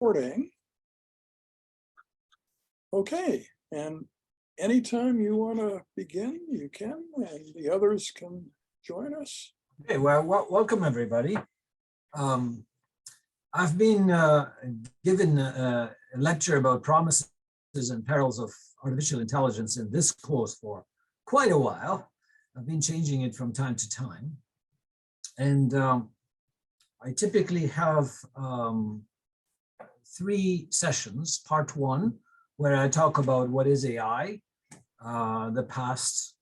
recording. Okay, and anytime you want to begin, you can, and the others can join us. Hey, well, welcome everybody. I've been given a lecture about promises and perils of artificial intelligence in this course for quite a while. I've been changing it from time to time. And I typically have 3 sessions. Part 1, where I talk about what is AI, the past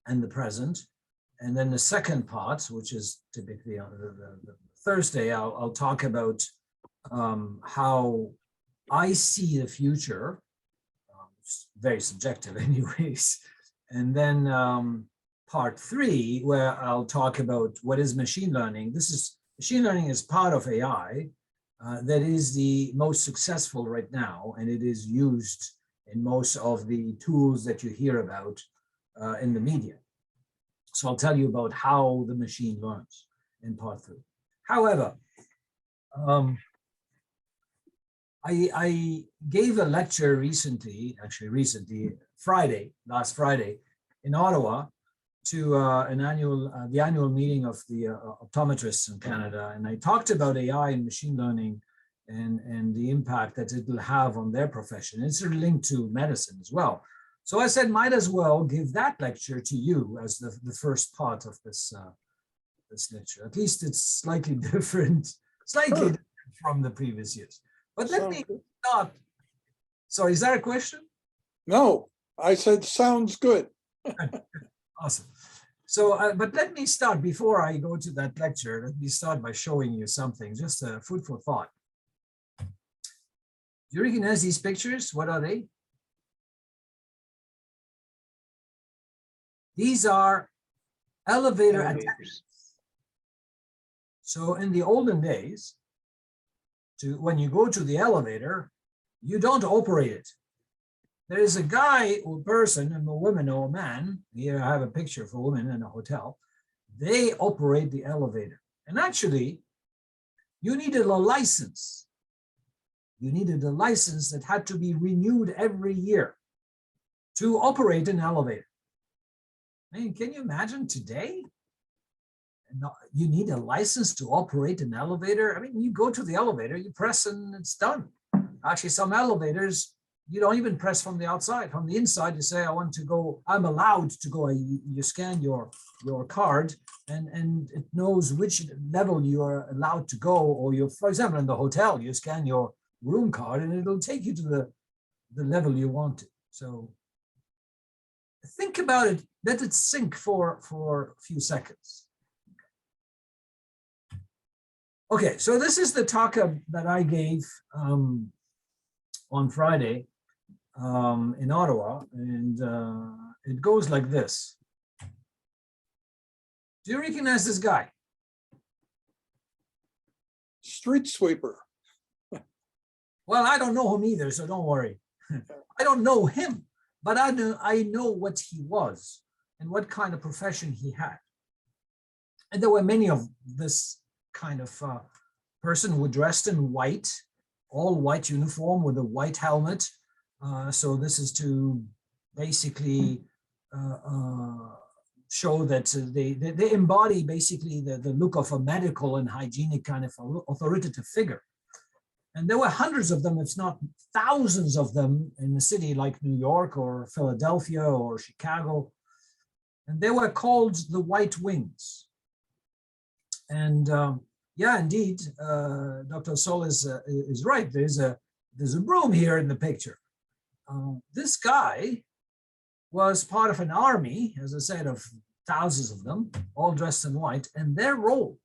and the present. And then the second part, which is typically on the Thursday, I'll talk about how I see the future, very subjective anyways. And then part 3, where I'll talk about what is machine learning. Machine learning is part of AI that is the most successful right now, and it is used in most of the tools that you hear about in the media. So I'll tell you about how the machine learns in part 3. However, I gave a lecture recently, last Friday, in Ottawa, to the annual meeting of the optometrists in Canada, and I talked about AI and machine learning and the impact that it will have on their profession. It's linked to medicine as well. So I said, might as well give that lecture to you as the first part of this this lecture. At least it's slightly different, different from the previous years. But let me start. So is that a question? No, I said sounds good. Awesome. So, but let me start, before I go to that lecture, let me start by showing you something, just a food for thought. Do you recognize these pictures? What are they? These are elevator attendants. So in the olden days, when you go to the elevator, you don't operate it. There is a guy or person, and a woman or a man, here I have a picture for a woman in a hotel, they operate the elevator. And actually, you needed a license. You needed a license that had to be renewed every year to operate an elevator. I mean, can you imagine today? You need a license to operate an elevator. I mean, you go to the elevator, you press and it's done. Actually, some elevators, you don't even press from the outside. From the inside, you say, I want to go, I'm allowed to go. You scan your card and it knows which level you are allowed to go. Or you, for example, in the hotel, you scan your room card and it'll take you to the level you want to. So think about it, let it sink for a few seconds. Okay, so this is the talk that I gave on Friday in Ottawa, and it goes like this. Do you recognize this guy? Street sweeper. Well, I don't know him either, so don't worry. I don't know him, but I know what he was and what kind of profession he had. And there were many of this kind of person who dressed in white, all white uniform with a white helmet. So this is to basically show that they embody basically the look of a medical and hygienic kind of authoritative figure. And there were hundreds of them, if not thousands of them, in a city like New York or Philadelphia or Chicago. And they were called the White Wings. And yeah, indeed, Dr. Sol is right. There's a broom here in the picture. This guy was part of an army, as I said, of thousands of them, all dressed in white, and their role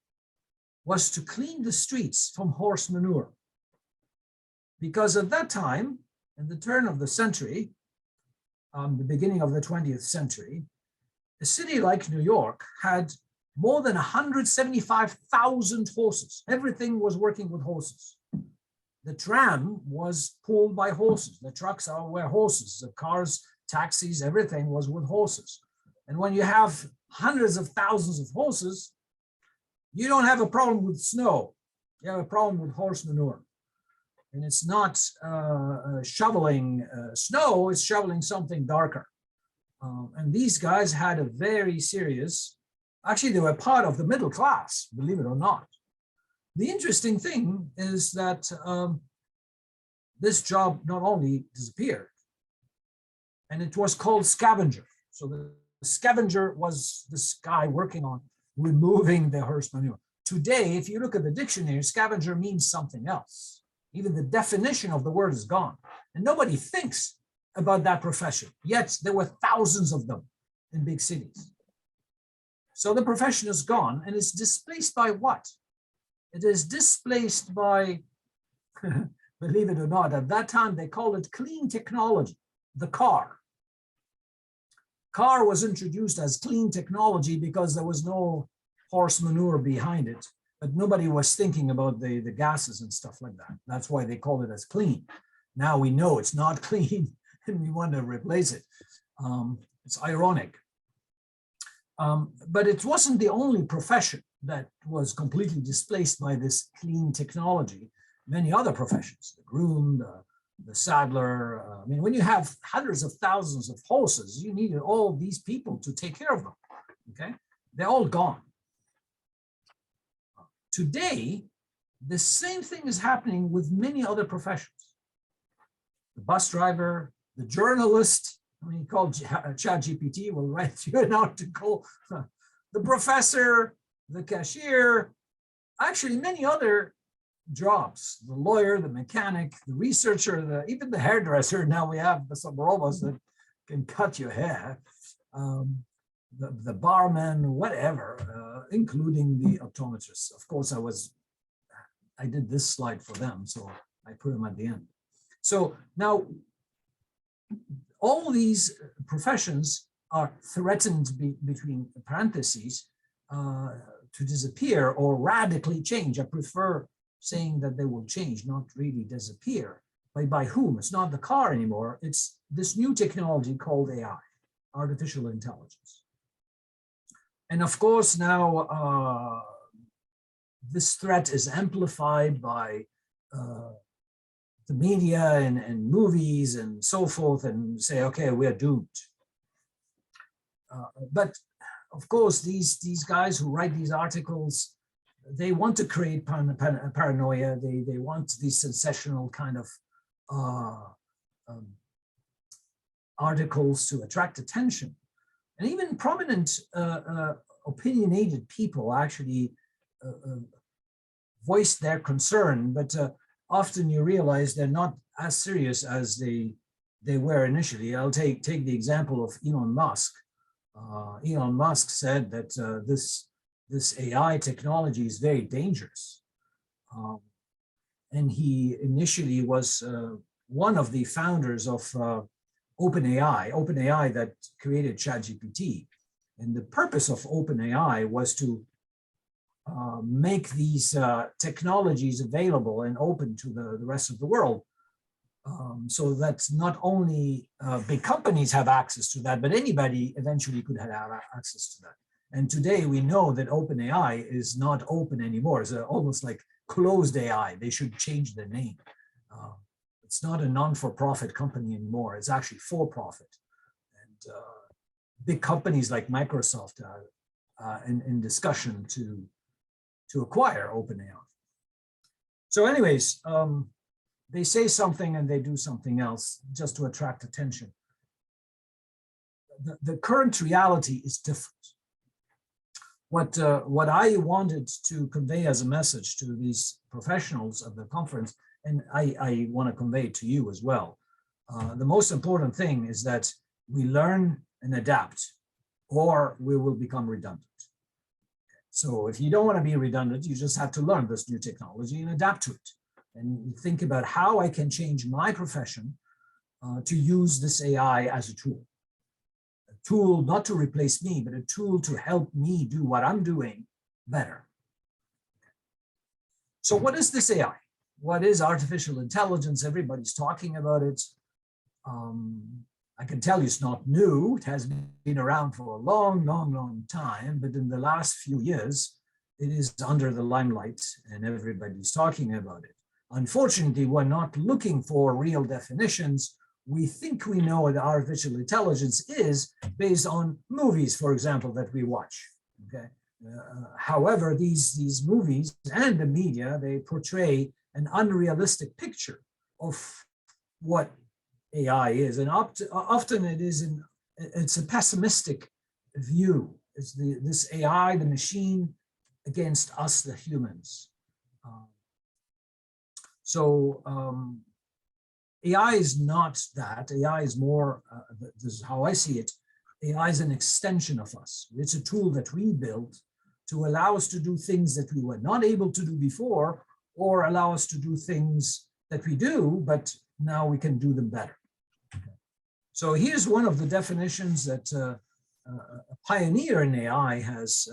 was to clean the streets from horse manure. Because at that time, in the turn of the century, the beginning of the 20th century, a city like New York had more than 175,000 horses. Everything was working with horses. The tram was pulled by horses. The trucks were horses. The cars, taxis, everything was with horses. And when you have hundreds of thousands of horses, you don't have a problem with snow. You have a problem with horse manure. And it's not shoveling snow, it's shoveling something darker. And these guys had a very serious, actually they were part of the middle class, believe it or not. The interesting thing is that this job not only disappeared, and it was called scavenger. So the scavenger was this guy working on removing the horse manure. Today, if you look at the dictionary, scavenger means something else. Even the definition of the word is gone. And nobody thinks about that profession. Yet there were thousands of them in big cities. So the profession is gone, and it's displaced by what? It is displaced by, believe it or not, at that time they called it clean technology, the car. Car was introduced as clean technology because there was no horse manure behind it, but nobody was thinking about the gases and stuff like that. That's why they called it as clean. Now we know it's not clean and we want to replace it. It's ironic. But it wasn't the only profession that was completely displaced by this clean technology. Many other professions, the groom, the saddler. I mean, when you have hundreds of thousands of horses, you needed all these people to take care of them, okay? They're all gone. Today, the same thing is happening with many other professions. The bus driver, the journalist, I mean, called ChatGPT will write you an article, the professor, the cashier, actually many other jobs, the lawyer, the mechanic, the researcher, even the hairdresser. Now we have some robots that can cut your hair, the barman, whatever, including the optometrists. Of course, I did this slide for them, so I put them at the end. So now all these professions are threatened between parentheses to disappear or radically change. I prefer saying that they will change, not really disappear. By whom? It's not the car anymore. It's this new technology called AI, artificial intelligence. And of course, now this threat is amplified by the media and movies and so forth, and say, okay, we're doomed. But of course, these guys who write these articles, they want to create paranoia. They want these sensational kind of articles to attract attention. And even prominent opinionated people actually voice their concern, but often you realize they're not as serious as they were initially. I'll take the example of Elon Musk. Elon Musk said that this AI technology is very dangerous. And he initially was one of the founders of OpenAI that created ChatGPT. And the purpose of OpenAI was to make these technologies available and open to the rest of the world. So that not only big companies have access to that, but anybody eventually could have access to that. And today we know that OpenAI is not open anymore. It's almost like closed AI. They should change their name. It's not a non-for-profit company anymore. It's actually for-profit. And big companies like Microsoft are in discussion to acquire OpenAI. So anyways, they say something and they do something else just to attract attention. The current reality is different. What I wanted to convey as a message to these professionals of the conference, and I want to convey it to you as well, the most important thing is that we learn and adapt, or we will become redundant. So if you don't want to be redundant, you just have to learn this new technology and adapt to it. And think about how I can change my profession to use this AI as a tool. A tool not to replace me, but a tool to help me do what I'm doing better. So what is this AI? What is artificial intelligence? Everybody's talking about it. I can tell you it's not new. It has been around for a long, long, long time, but in the last few years, it is under the limelight and everybody's talking about it. Unfortunately, we're not looking for real definitions. We think we know what artificial intelligence is based on movies, for example, that we watch. Okay. However, these movies and the media, they portray an unrealistic picture of what AI is, and often it's a pessimistic view. It's this AI, the machine, against us, the humans. AI is not that. AI is more, this is how I see it, AI is an extension of us. It's a tool that we built to allow us to do things that we were not able to do before, or allow us to do things that we do, but now we can do them better. Okay. So here's one of the definitions that a pioneer in AI has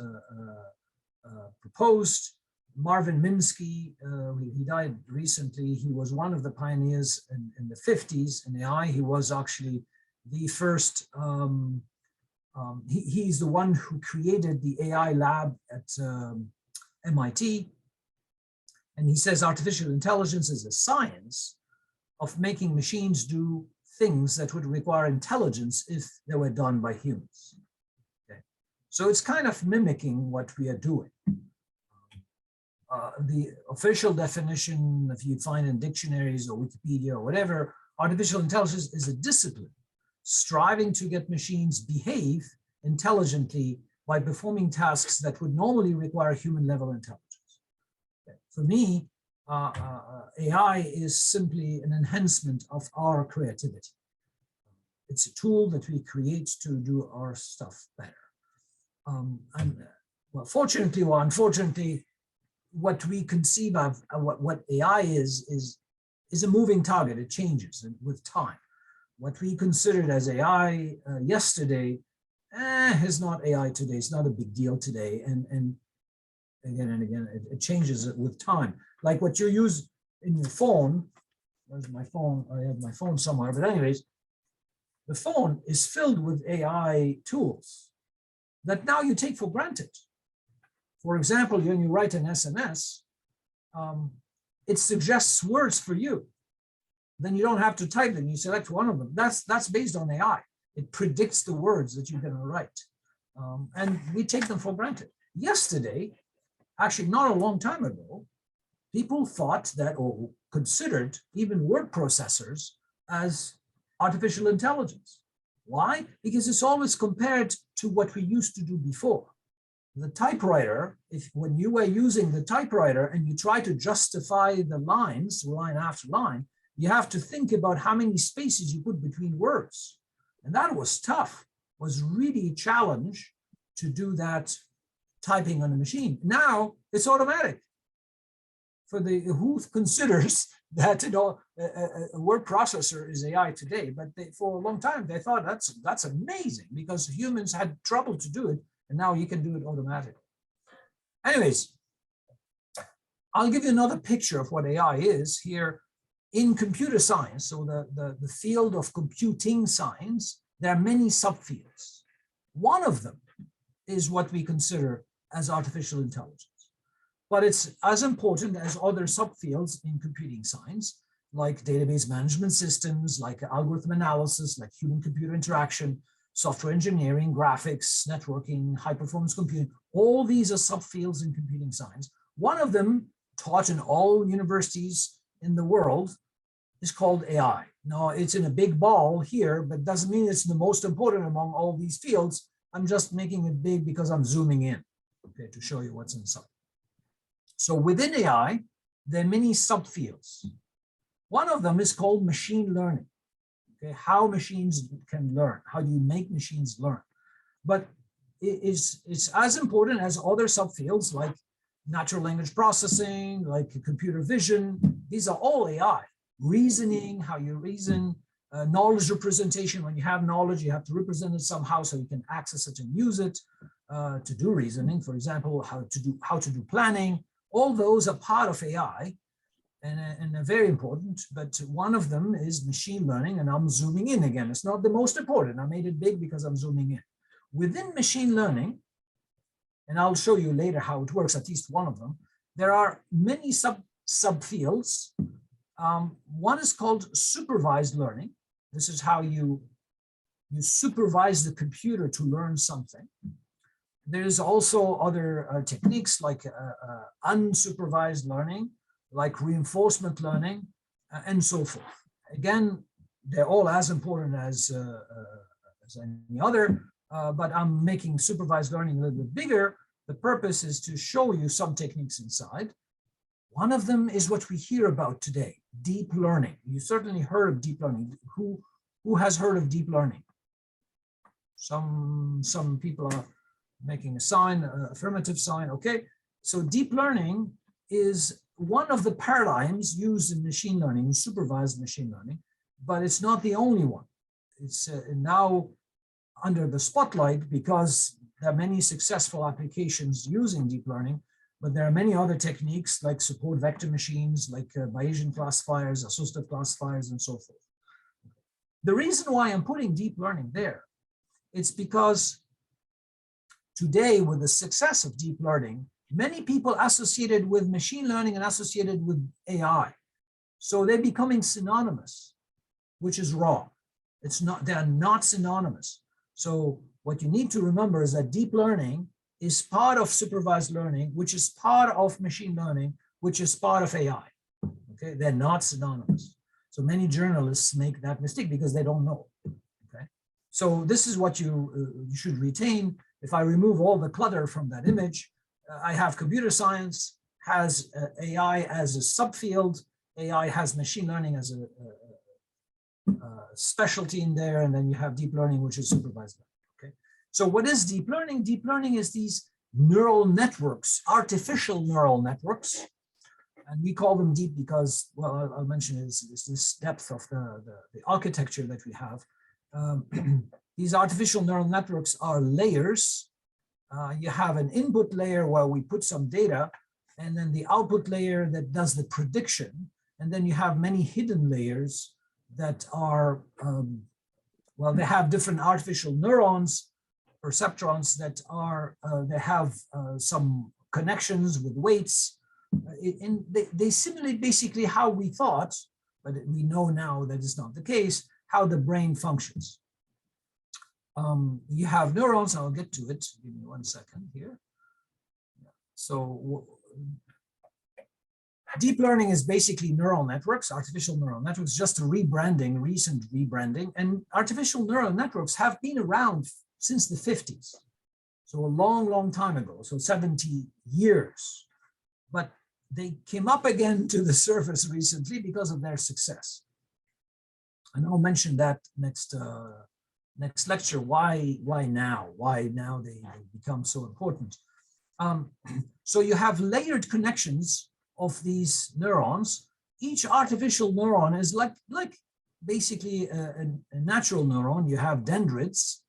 proposed. Marvin Minsky, he died recently. He was one of the pioneers in the 50s in AI. He was actually the first, he's the one who created the AI lab at MIT. And he says artificial intelligence is a science of making machines do things that would require intelligence if they were done by humans. Okay. So it's kind of mimicking what we are doing. The official definition, if you find in dictionaries or Wikipedia or whatever, artificial intelligence is a discipline striving to get machines behave intelligently by performing tasks that would normally require human level intelligence. Okay. For me, AI is simply an enhancement of our creativity. It's a tool that we create to do our stuff better. Well, fortunately or unfortunately, what we conceive of what AI is a moving target. It changes with time. What we considered as AI yesterday is not AI today. It's not a big deal today. And again and again, it changes with time. Like what you use in your phone. Where's my phone? I have my phone somewhere. But anyways, the phone is filled with AI tools that now you take for granted. For example, when you write an SMS, it suggests words for you. Then you don't have to type them. You select one of them. That's based on AI. It predicts the words that you're going to write. And we take them for granted. Yesterday, actually not a long time ago, people thought that, or considered even word processors as artificial intelligence. Why? Because it's always compared to what we used to do before. The typewriter, when you were using the typewriter and you try to justify the lines, line after line, you have to think about how many spaces you put between words. And that was tough, was really a challenge to do that typing on a machine. Now it's automatic. For who considers that a word processor is AI today, but for a long time they thought that's amazing because humans had trouble to do it. And now you can do it automatically. Anyways, I'll give you another picture of what AI is here in computer science. So the field of computing science, there are many subfields. One of them is what we consider as artificial intelligence. But it's as important as other subfields in computing science, like database management systems, like algorithm analysis, like human-computer interaction, software engineering, graphics, networking, high-performance computing. All these are subfields in computing science. One of them, taught in all universities in the world, is called AI. Now, it's in a big ball here, but doesn't mean it's the most important among all these fields. I'm just making it big because I'm zooming in, okay, to show you what's inside. So within AI, there are many subfields. One of them is called machine learning. Okay, how machines can learn. How do you make machines learn? But it's as important as other subfields like natural language processing, like computer vision. These are all AI. Reasoning, how you reason, knowledge representation. When you have knowledge, you have to represent it somehow so you can access it and use it to do reasoning. For example, how to do planning. All those are part of AI. And they're very important, but one of them is machine learning, and I'm zooming in again. It's not the most important. I made it big because I'm zooming in. Within machine learning, and I'll show you later how it works, at least one of them, there are many subfields. One is called supervised learning. This is how you supervise the computer to learn something. There's also other techniques like unsupervised learning, like reinforcement learning, and so forth. Again, they're all as important as any other, but I'm making supervised learning a little bit bigger. The purpose is to show you some techniques inside. One of them is what we hear about today, deep learning. You certainly heard of deep learning. Who has heard of deep learning? Some people are making a sign, affirmative sign, okay. So deep learning is one of the paradigms used in machine learning, supervised machine learning, but it's not the only one. It's now under the spotlight because there are many successful applications using deep learning, but there are many other techniques like support vector machines, like Bayesian classifiers, associative classifiers, and so forth. The reason why I'm putting deep learning there, it's because today, with the success of deep learning, many people associated with machine learning and associated with AI. So they're becoming synonymous, which is wrong. It's not, they're not synonymous. So what you need to remember is that deep learning is part of supervised learning, which is part of machine learning, which is part of AI. Okay, they're not synonymous. So many journalists make that mistake because they don't know. Okay, so this is what you should retain. If I remove all the clutter from that image, I have computer science has AI as a subfield, AI has machine learning as a specialty in there, and then you have deep learning, which is supervised learning. Okay, so what is deep learning? Deep learning is these neural networks, artificial neural networks, and we call them deep because, well, I'll mention is this depth of the architecture that we have. These artificial neural networks are layers. You have an input layer where we put some data, and then the output layer that does the prediction, and then you have many hidden layers that are, well, they have different artificial neurons, perceptrons that are, they have some connections with weights, and they simulate basically how we thought, but we know now that is not the case, how the brain functions. You have neurons, I'll get to it, give me 1 second here. So deep learning is basically neural networks, artificial neural networks, just a rebranding, recent rebranding. And artificial neural networks have been around since the 50s. So a long, long time ago, so 70 years. But they came up again to the surface recently because of their success. And I'll mention that next lecture, why now? Why now they become so important. So you have layered connections of these neurons. Each artificial neuron is like basically a natural neuron. You have dendrites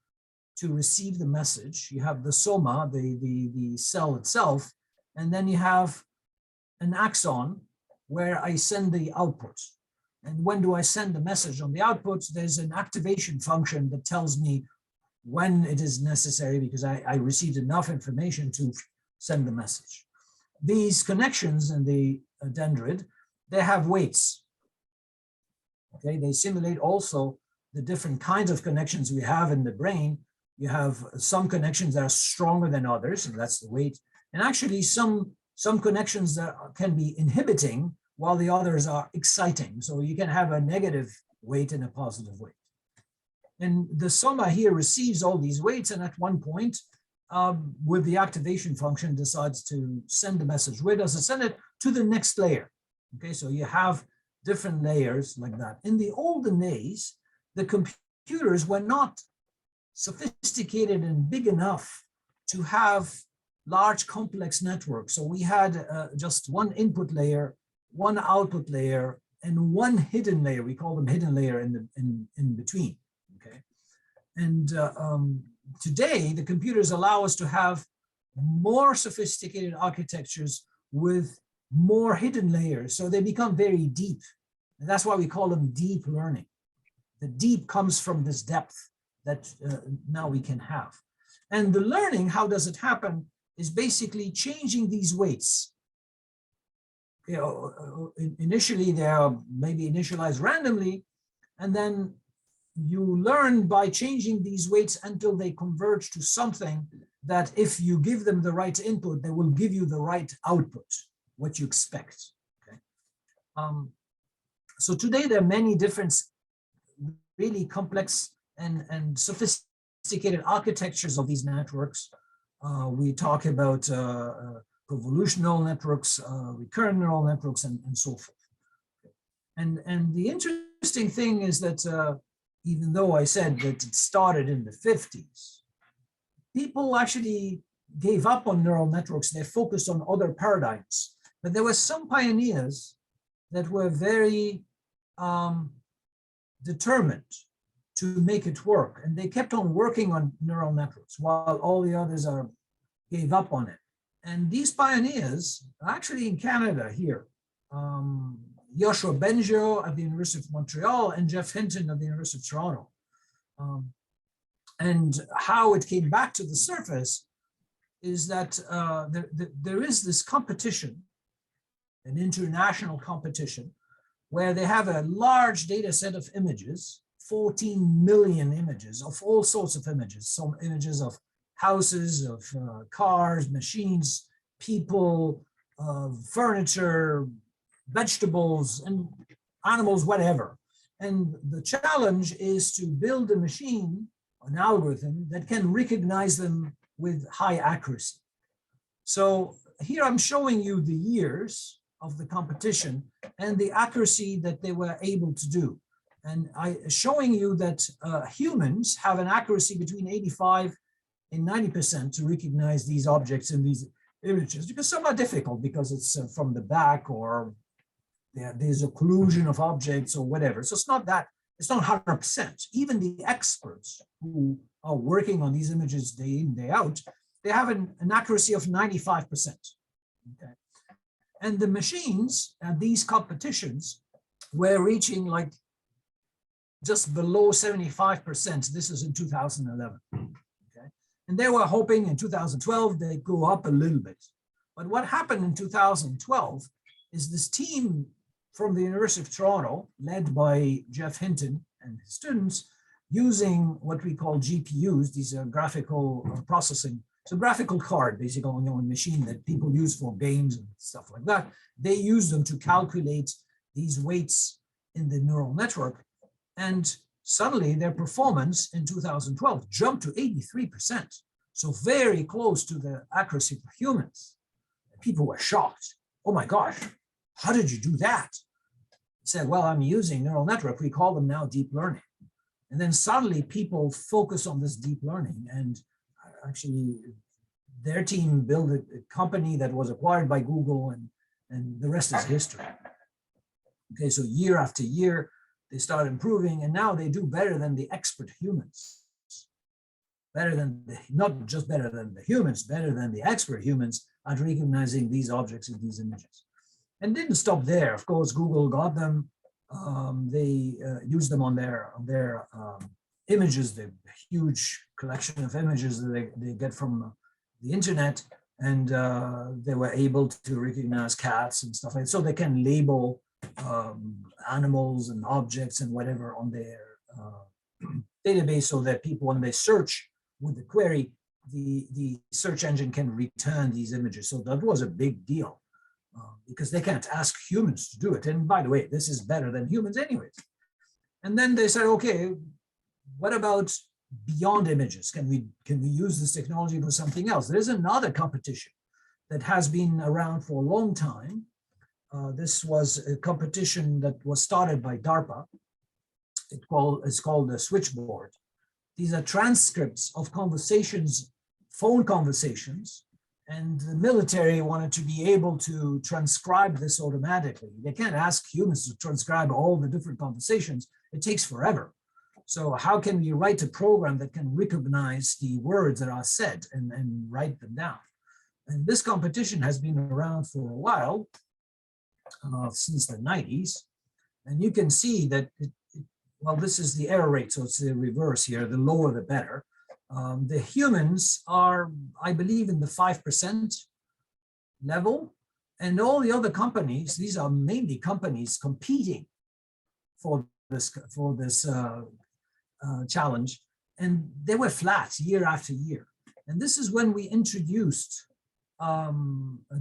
to receive the message. You have the soma, the cell itself, and then you have an axon where I send the output. And when do I send the message on the output? There's an activation function that tells me when it is necessary because I received enough information to send the message. These connections in the dendrite, they have weights. Okay, they simulate also the different kinds of connections we have in the brain. You have some connections that are stronger than others, and that's the weight. And actually some connections that can be inhibiting while the others are exciting. So you can have a negative weight and a positive weight. And the soma here receives all these weights, and at one point, with the activation function, decides to send the message. Where does it send it? To the next layer. Okay, so you have different layers like that. In the olden days, the computers were not sophisticated and big enough to have large complex networks. So we had just one input layer, one output layer, and one hidden layer. We call them hidden layer in between. Okay, and today the computers allow us to have more sophisticated architectures with more hidden layers, so they become very deep, and that's why we call them deep learning. The deep comes from this depth that now we can have, and the learning, how does it happen, is basically changing these weights. initially they are maybe initialized randomly, and then you learn by changing these weights until they converge to something that if you give them the right input, they will give you the right output, what you expect. Okay. So today there are many different really complex and sophisticated architectures of these networks. We talk about convolutional networks, recurrent neural networks, and so forth. And the interesting thing is that even though I said that it started in the 50s, people actually gave up on neural networks. They focused on other paradigms. But there were some pioneers that were very determined to make it work. And they kept on working on neural networks while all the others gave up on it. And these pioneers are actually in Canada here. Yoshua Bengio at the University of Montreal and Jeff Hinton at the University of Toronto. And how it came back to the surface is that there is this competition, an international competition, where they have a large data set of images, 14 million images of all sorts of images, some images of houses, of cars, machines, people, furniture, vegetables, and animals, whatever. And the challenge is to build a machine, an algorithm that can recognize them with high accuracy. So here I'm showing you the years of the competition and the accuracy that they were able to do. And showing you that humans have an accuracy between 85 and 90% to recognize these objects in these images, because some are difficult because it's from the back, or there's occlusion of objects or whatever. So it's not 100%. Even the experts who are working on these images day in, day out, they have an accuracy of 95%. Okay. And the machines at these competitions were reaching like just below 75%. This is in 2011. Okay. And they were hoping in 2012 they'd go up a little bit. But what happened in 2012 is this team from the University of Toronto, led by Jeff Hinton and his students, using what we call GPUs. These are graphical processing. It's a graphical card, basically, a machine that people use for games and stuff like that. They use them to calculate these weights in the neural network. And suddenly their performance in 2012 jumped to 83%. So very close to the accuracy for humans. People were shocked. Oh my gosh, how did you do that? He said, well, I'm using neural network. We call them now deep learning. And then suddenly people focus on this deep learning, and actually their team built a company that was acquired by Google, and the rest is history. Okay, so year after year, they start improving, and now they do better than the expert humans. Better than, not just better than the humans, better than the expert humans at recognizing these objects in these images. And didn't stop there. Of course, Google got them. They used them on their images, the huge collection of images that they get from the internet, and they were able to recognize cats and stuff like that. So they can label animals and objects and whatever on their database, so that people, when they search with the query, the search engine can return these images. So that was a big deal. Because they can't ask humans to do it. And by the way, this is better than humans anyways. And then they said, okay, what about beyond images? Can we use this technology for something else? There's another competition that has been around for a long time. This was a competition that was started by DARPA. It's called the Switchboard. These are transcripts of conversations, phone conversations, and the military wanted to be able to transcribe this automatically. They can't ask humans to transcribe all the different conversations. It takes forever. So how can we write a program that can recognize the words that are said and write them down? And this competition has been around for a while, since the 90s. And you can see that, well, this is the error rate, so it's the reverse here, the lower the better. The humans are, I believe, in the 5% level, And all the other companies, these are mainly companies competing for this challenge, and they were flat year after year. And this is when we introduced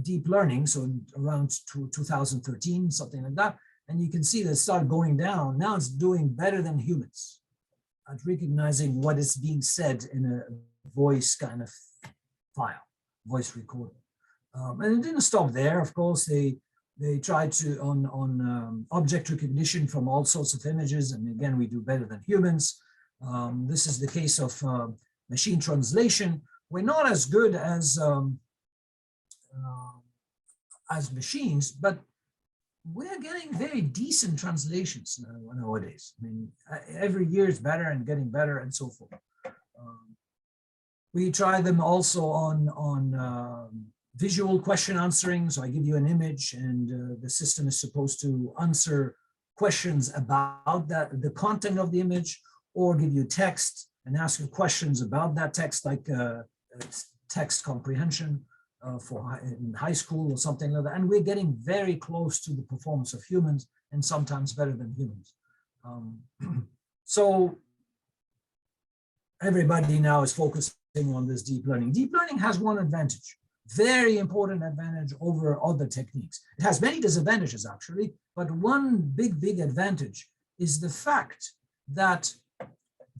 deep learning, so around 2013, something like that. And you can see that it started going down. Now it's doing better than humans at recognizing what is being said in a voice kind of file, voice recording. And it didn't stop there. Of course, they tried to on object recognition from all sorts of images. And again, we do better than humans. This is the case of machine translation. We're not as good as machines, but we're getting very decent translations nowadays. I mean, every year is better and getting better and so forth. We try them also on visual question answering. So I give you an image and the system is supposed to answer questions about the content of the image, or give you text and ask you questions about that text, like text comprehension in high school or something like that. And we're getting very close to the performance of humans, and sometimes better than humans. So everybody now is focusing on this deep learning. Deep learning has one advantage, very important advantage over other techniques. It has many disadvantages actually, but one big advantage is the fact that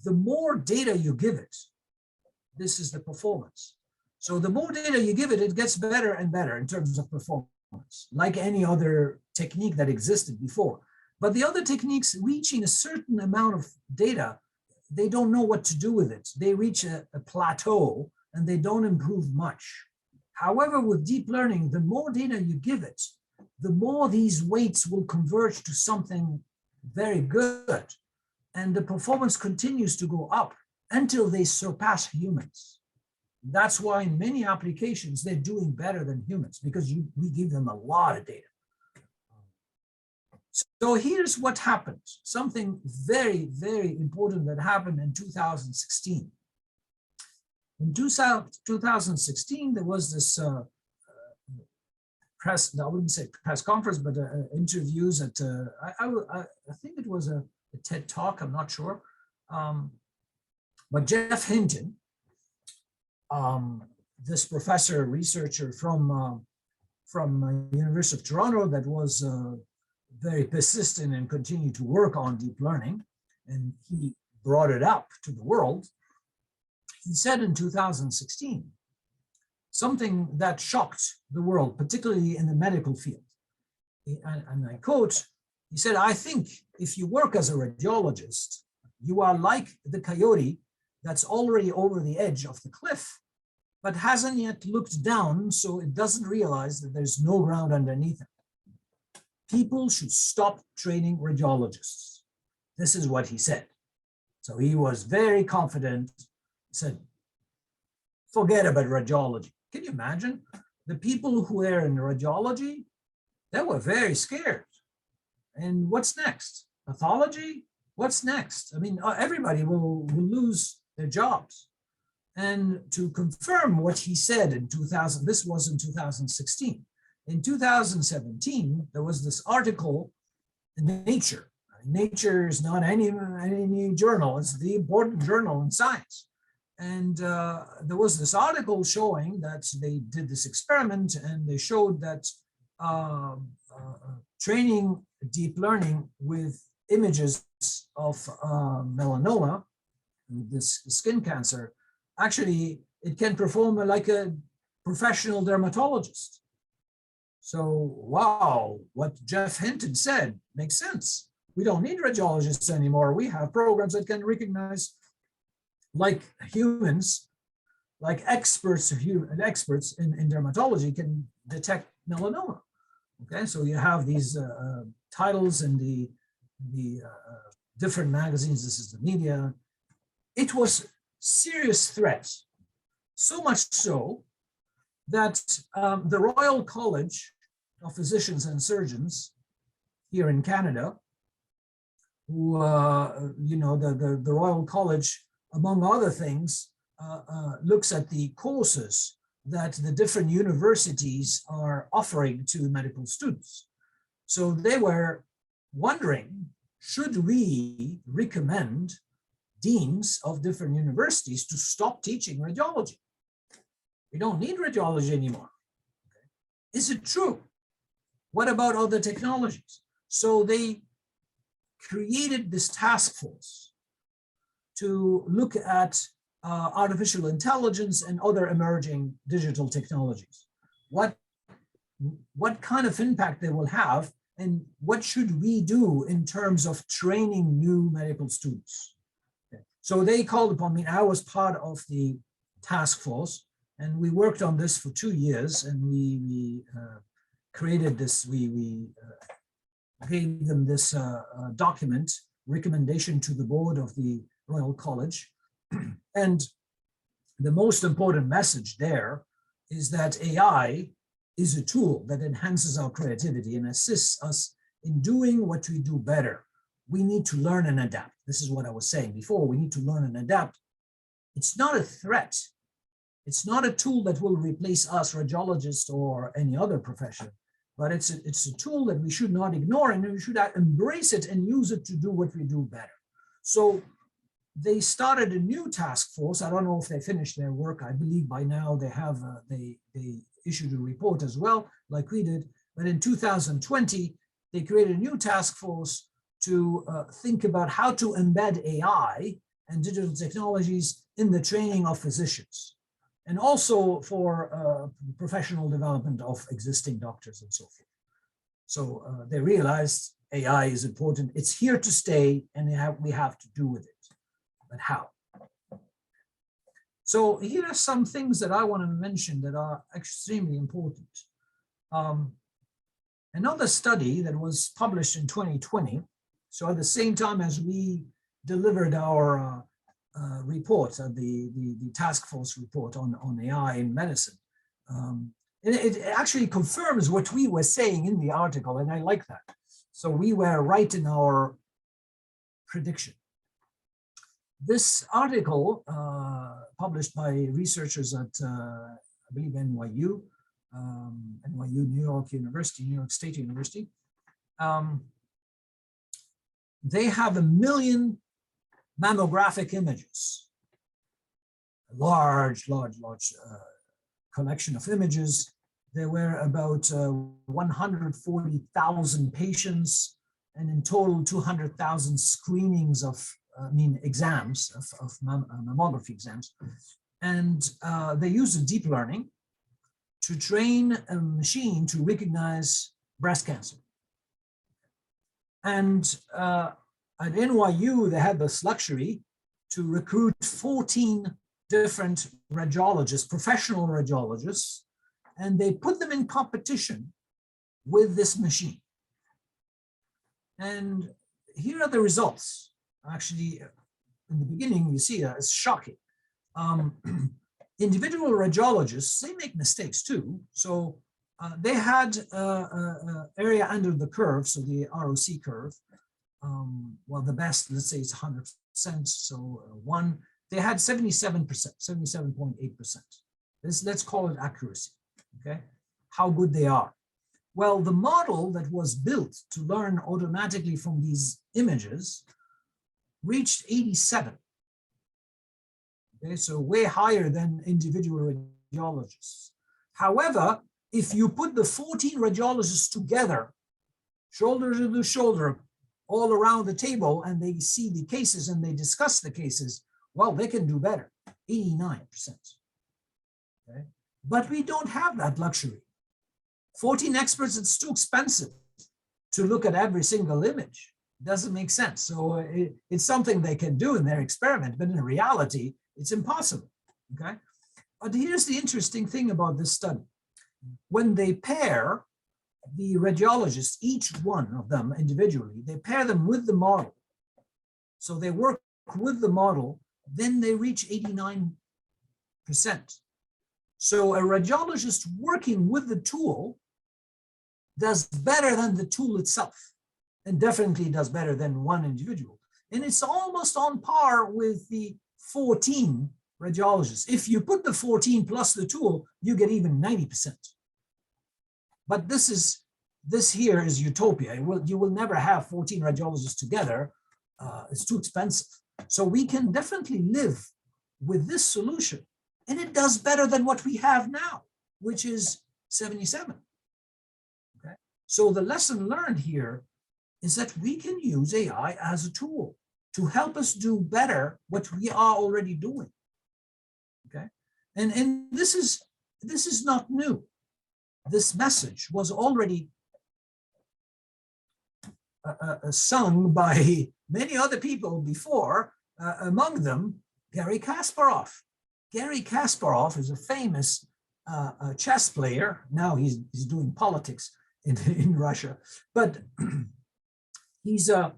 the more data you give it, this is the performance. So the more data you give it, it gets better and better in terms of performance, like any other technique that existed before. But the other techniques, reaching a certain amount of data, they don't know what to do with it. They reach a plateau and they don't improve much. However, with deep learning, the more data you give it, the more these weights will converge to something very good. And the performance continues to go up until they surpass humans. That's why in many applications, they're doing better than humans, because we give them a lot of data. So here's what happened. Something very important that happened in 2016. In 2016, there was this press, I wouldn't say press conference, but interviews at, I think it was a TED Talk, I'm not sure. But Jeff Hinton, this professor, researcher from University of Toronto that was very persistent and continued to work on deep learning, and he brought it up to the world. He said in 2016, something that shocked the world, particularly in the medical field. And I quote, he said, "I think if you work as a radiologist, you are like the coyote that's already over the edge of the cliff, but hasn't yet looked down, so it doesn't realize that there's no ground underneath it. People should stop training radiologists." This is what he said. So he was very confident, said, forget about radiology. Can you imagine? The people who were in radiology, they were very scared. And what's next? Pathology? What's next? I mean, everybody will lose their jobs. And to confirm what he said in 2000, this was in 2016. In 2017, there was this article in Nature. Nature is not any journal, it's the important journal in science. And there was this article showing that they did this experiment, and they showed that training deep learning with images of melanoma, this skin cancer, actually it can perform like a professional dermatologist. So, wow, what Jeff Hinton said makes sense. We don't need radiologists anymore. We have programs that can recognize, like humans, like experts in dermatology can detect melanoma. Okay, so you have these titles in the different magazines. This is the media. It was serious threat, so much so that the Royal College of Physicians and Surgeons here in Canada, who the Royal College, among other things, looks at the causes that the different universities are offering to medical students. So they were wondering, should we recommend deans of different universities to stop teaching radiology? We don't need radiology anymore. Is it true? What about other technologies? So they created this task force to look at artificial intelligence and other emerging digital technologies. What kind of impact they will have, and what should we do in terms of training new medical students? Okay. So they called upon me. I was part of the task force, and we worked on this for 2 years, and we created this, we gave them this document, recommendation to the board of the Royal College. And the most important message there is that AI is a tool that enhances our creativity and assists us in doing what we do better. We need to learn and adapt. This is what I was saying before. We need to learn and adapt. It's not a threat. It's not a tool that will replace us, radiologists, or any other profession, but it's a tool that we should not ignore, and we should embrace it and use it to do what we do better. So they started a new task force. I don't know if they finished their work. I believe by now they have, they issued a report as well, like we did. But in 2020, they created a new task force to think about how to embed AI and digital technologies in the training of physicians, and also for professional development of existing doctors and so forth. So they realized AI is important. It's here to stay, and we have to do with it. But how? So here are some things that I want to mention that are extremely important. Another study that was published in 2020, so at the same time as we delivered our report, the task force report on AI in medicine, it actually confirms what we were saying in the article, and I like that. So we were right in our prediction. This article, published by researchers at, I believe, NYU, New York University, New York State University, they have 1 million mammographic images, a large collection of images. There were about 140,000 patients, and in total 200,000 screenings of exams of mammography exams. And they used deep learning to train a machine to recognize breast cancer. And at NYU, they had this luxury to recruit 14 different radiologists, professional radiologists, and they put them in competition with this machine. And here are the results. Actually, in the beginning, you see it's shocking. Individual radiologists, they make mistakes too. So they had area under the curve, so the ROC curve. Well, the best, let's say it's 100%, so one, they had 77%, 77.8%. Let's call it accuracy, okay? How good they are. Well, the model that was built to learn automatically from these images reached 87. Okay, so way higher than individual radiologists. However, if you put the 14 radiologists together, shoulder to shoulder, all around the table, and they see the cases and they discuss the cases, well, they can do better, 89%. Okay? But we don't have that luxury. 14 experts, it's too expensive to look at every single image. It doesn't make sense. So it's something they can do in their experiment, but in reality, it's impossible, okay? But here's the interesting thing about this study. When they pair the radiologists, each one of them individually, they pair them with the model. So they work with the model, then they reach 89%. So a radiologist working with the tool does better than the tool itself, and definitely does better than one individual. And it's almost on par with the 14 radiologists. If you put the 14 plus the tool, you get even 90%. But this here is utopia. You will never have 14 radiologists together. It's too expensive. So we can definitely live with this solution. And it does better than what we have now, which is 77. Okay. So the lesson learned here is that we can use AI as a tool to help us do better what we are already doing. Okay. And this is not new. This message was already sung by many other people before, among them Garry Kasparov. Garry Kasparov is a famous chess player. Now he's doing politics in Russia, but he's a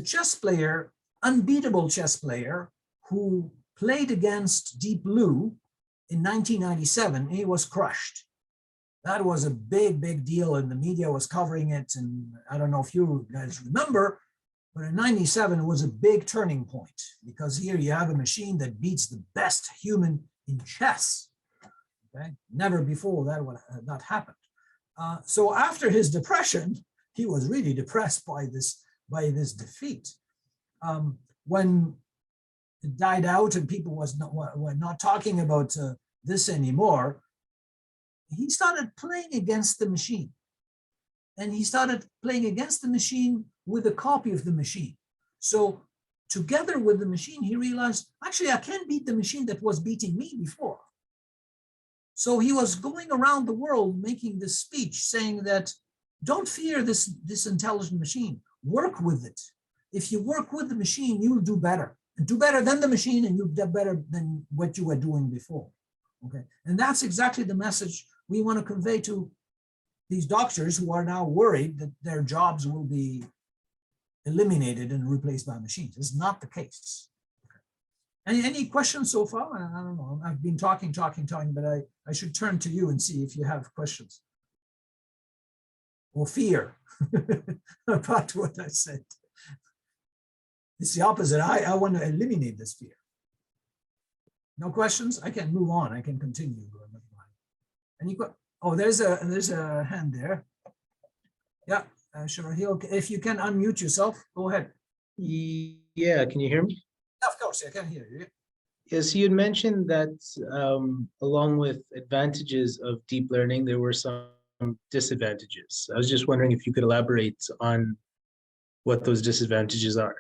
chess player, unbeatable chess player, who played against Deep Blue in 1997. He was crushed. That was a big deal, and the media was covering it. And I don't know if you guys remember, but in 97 was a big turning point, because here you have a machine that beats the best human in chess. Okay, never before that happened. So after his depression, he was really depressed by this defeat. When it died out and people were not talking about this anymore, he started playing against the machine. And he started playing against the machine with a copy of the machine. So together with the machine, he realized, actually, I can beat the machine that was beating me before. So he was going around the world making this speech saying that, don't fear this intelligent machine, work with it. If you work with the machine, you'll do better. And do better than the machine, and you'll do better than what you were doing before. Okay, and that's exactly the message we want to convey to these doctors who are now worried that their jobs will be eliminated and replaced by machines. It's not the case. Okay. Any questions so far? I don't know. I've been talking, but I should turn to you and see if you have questions or fear about what I said. It's the opposite. I want to eliminate this fear. No questions? I can move on. I can continue. Oh, there's a hand there. Yeah, sure. If you can unmute yourself, go ahead. Yeah, can you hear me? Of course, I can hear you. Yes, you had mentioned that along with advantages of deep learning, there were some disadvantages. I was just wondering if you could elaborate on what those disadvantages are.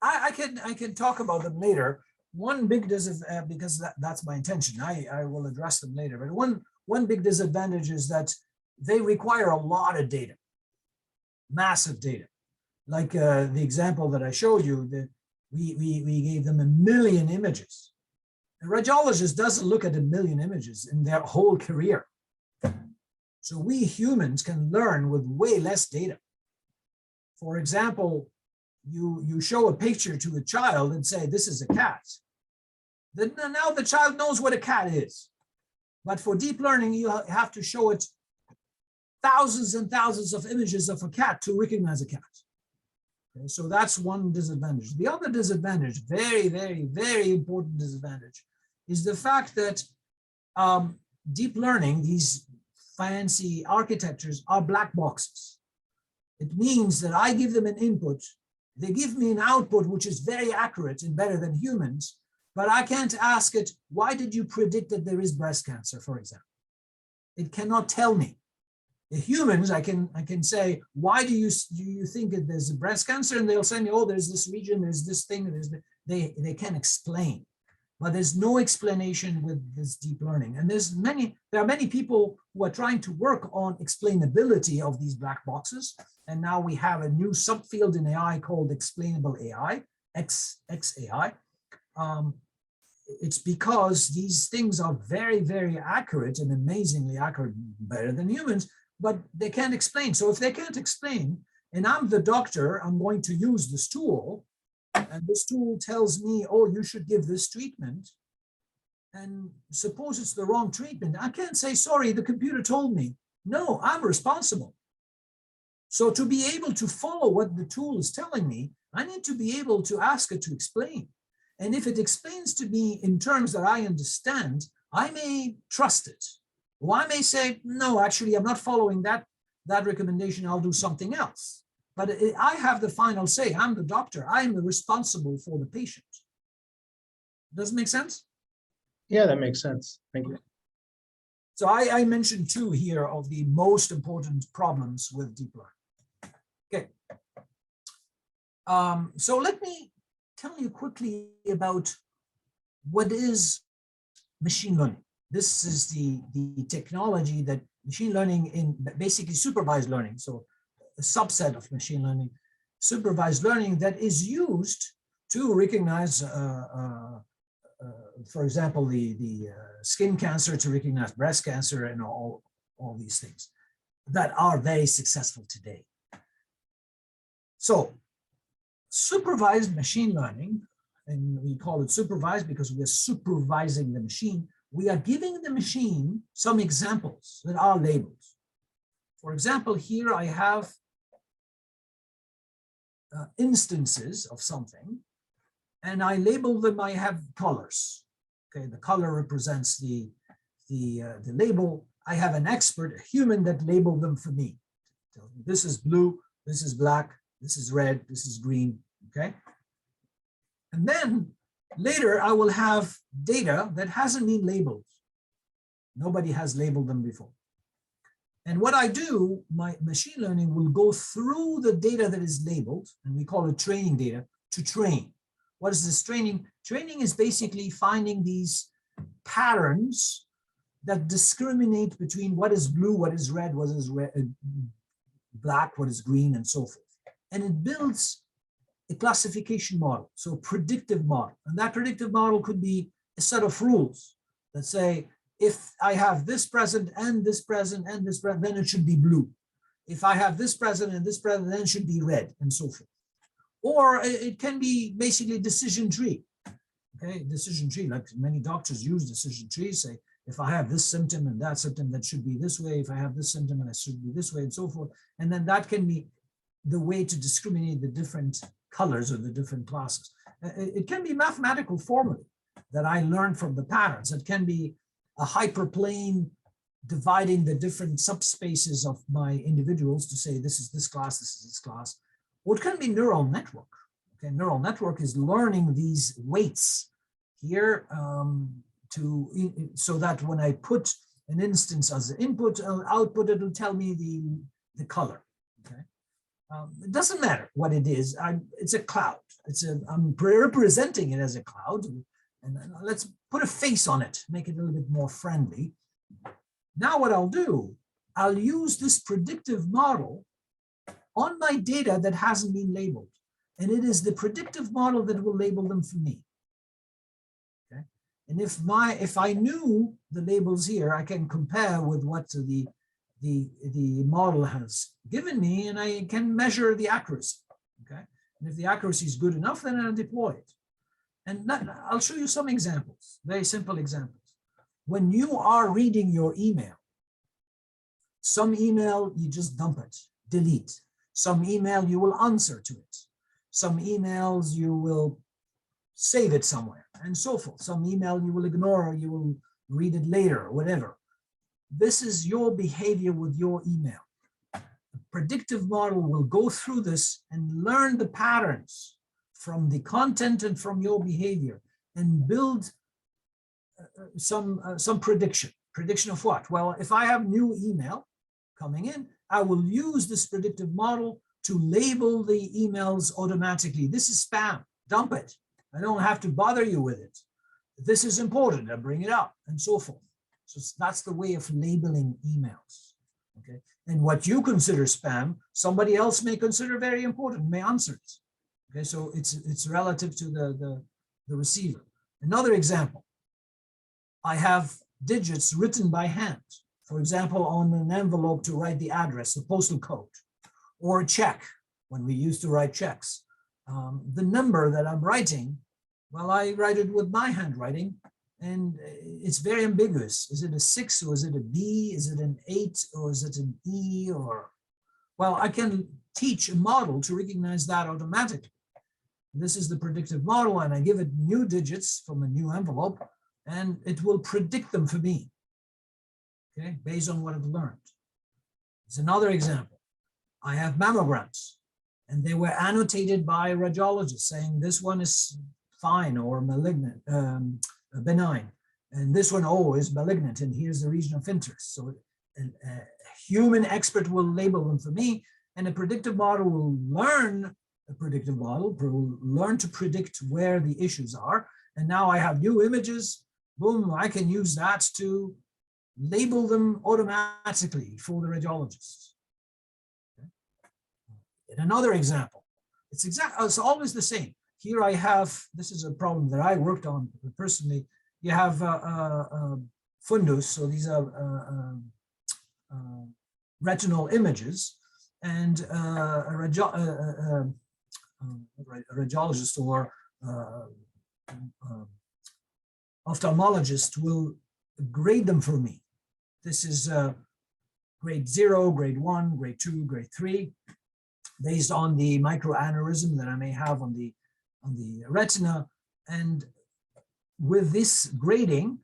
I can talk about them later. One big disadvantage, because that's my intention. I will address them later. But one big disadvantage is that they require a lot of data, massive data. Like the example that I showed you, that we gave them 1 million images. A radiologist doesn't look at 1 million images in their whole career. So we humans can learn with way less data. For example, you show a picture to a child and say, this is a cat. Then now the child knows what a cat is. But for deep learning, you have to show it thousands and thousands of images of a cat to recognize a cat. Okay, so that's one disadvantage. The other disadvantage, very important disadvantage, is the fact that deep learning, these fancy architectures, are black boxes. It means that I give them an input, they give me an output which is very accurate and better than humans, but I can't ask it, why did you predict that there is breast cancer, for example? It cannot tell me. The humans, I can say, why do you think that there's a breast cancer? And they'll say, oh, there's this region, there's this thing, they can explain. But there's no explanation with this deep learning. And there are many people who are trying to work on explainability of these black boxes. And now we have a new subfield in AI called explainable AI, XAI. It's because these things are very accurate and amazingly accurate, better than humans, but they can't explain. So if they can't explain, and I'm the doctor, I'm going to use this tool, and this tool tells me, oh, you should give this treatment. And suppose it's the wrong treatment. I can't say, sorry, the computer told me. No, I'm responsible. So to be able to follow what the tool is telling me, I need to be able to ask it to explain. And if it explains to me in terms that I understand, I may trust it. Or I may say, no, actually, I'm not following that recommendation. I'll do something else. But I have the final say. I'm the doctor. I am responsible for the patient. Does it make sense? Yeah, that makes sense. Thank you. So I mentioned two here of the most important problems with deep learning. Okay. So let me tell you quickly about what is machine learning. This is the technology that machine learning in basically supervised learning. So a subset of machine learning, supervised learning that is used to recognize, for example, the skin cancer, to recognize breast cancer, and all these things that are very successful today. So supervised machine learning, and we call it supervised because we are supervising the machine. We are giving the machine some examples that are labeled. For example, here I have instances of something, and I label them. I have colors. Okay, the color represents the label. I have an expert, a human, that labeled them for me. So this is blue, this is black, this is red, this is green. Okay, and then later I will have data that hasn't been labeled. Nobody has labeled them before. And what I do, my machine learning will go through the data that is labeled, and we call it training data, to train. What is this training? Training is basically finding these patterns that discriminate between what is blue, what is red, what is black, what is green, and so forth. And it builds a classification model, so a predictive model. And that predictive model could be a set of rules that say, if I have this present and this present and this present, then it should be blue. If I have this present and this present, then it should be red, and so forth. Or it can be basically decision tree. Okay, decision tree, like many doctors use decision trees, say, if I have this symptom and that symptom, that should be this way. If I have this symptom, and it should be this way, and so forth. And then that can be the way to discriminate the different colors or the different classes. It can be mathematical formula that I learned from the patterns. It can be a hyperplane dividing the different subspaces of my individuals to say, this is this class, this is this class. Or it can be neural network. Okay, neural network is learning these weights here so that when I put an instance as an input, output, it will tell me the color. Okay, it doesn't matter what it is. It's a cloud. I'm representing it as a cloud, and let's put a face on it, make it a little bit more friendly. Now what I'll do, I'll use this predictive model on my data that hasn't been labeled. And it is the predictive model that will label them for me. Okay. And if I knew the labels here, I can compare with what the model has given me, and I can measure the accuracy. Okay. And if the accuracy is good enough, then I'll deploy it. And I'll show you some examples, very simple examples. When you are reading your email, some email you just dump it, delete. Some email you will answer to it. Some emails you will save it somewhere, and so forth. Some email you will ignore, or you will read it later, or whatever. This is your behavior with your email. The predictive model will go through this and learn the patterns from the content and from your behavior, and build some prediction. Prediction of what? Well, if I have new email coming in, I will use this predictive model to label the emails automatically. This is spam, dump it. I don't have to bother you with it. This is important, I bring it up, and so forth. So that's the way of labeling emails. Okay, and what you consider spam, somebody else may consider very important, may answer it. Okay, so it's relative to the receiver. Another example, I have digits written by hand. For example, on an envelope to write the address, the postal code, or a check, when we used to write checks. The number that I'm writing, well, I write it with my handwriting, and it's very ambiguous. Is it a 6, or is it a B? Is it an 8, or is it an E? Or, well, I can teach a model to recognize that automatically. This is the predictive model, and I give it new digits from a new envelope, and it will predict them for me, okay, based on what it learned. It's another example. I have mammograms, and they were annotated by radiologists saying this one is fine or malignant, benign, and this one, oh, is malignant, and here's the region of interest. So a human expert will label them for me, and a predictive model will learn will learn to predict where the issues are. And now I have new images, boom, I can use that to label them automatically for the radiologists. Okay. In another example, it's always the same. Here I have, this is a problem that I worked on personally. You have fundus, so these are retinal images, and a radiologist or ophthalmologist will grade them for me. This is grade 0, grade 1, grade 2, grade 3, based on the microaneurysm that I may have on the retina. And with this grading,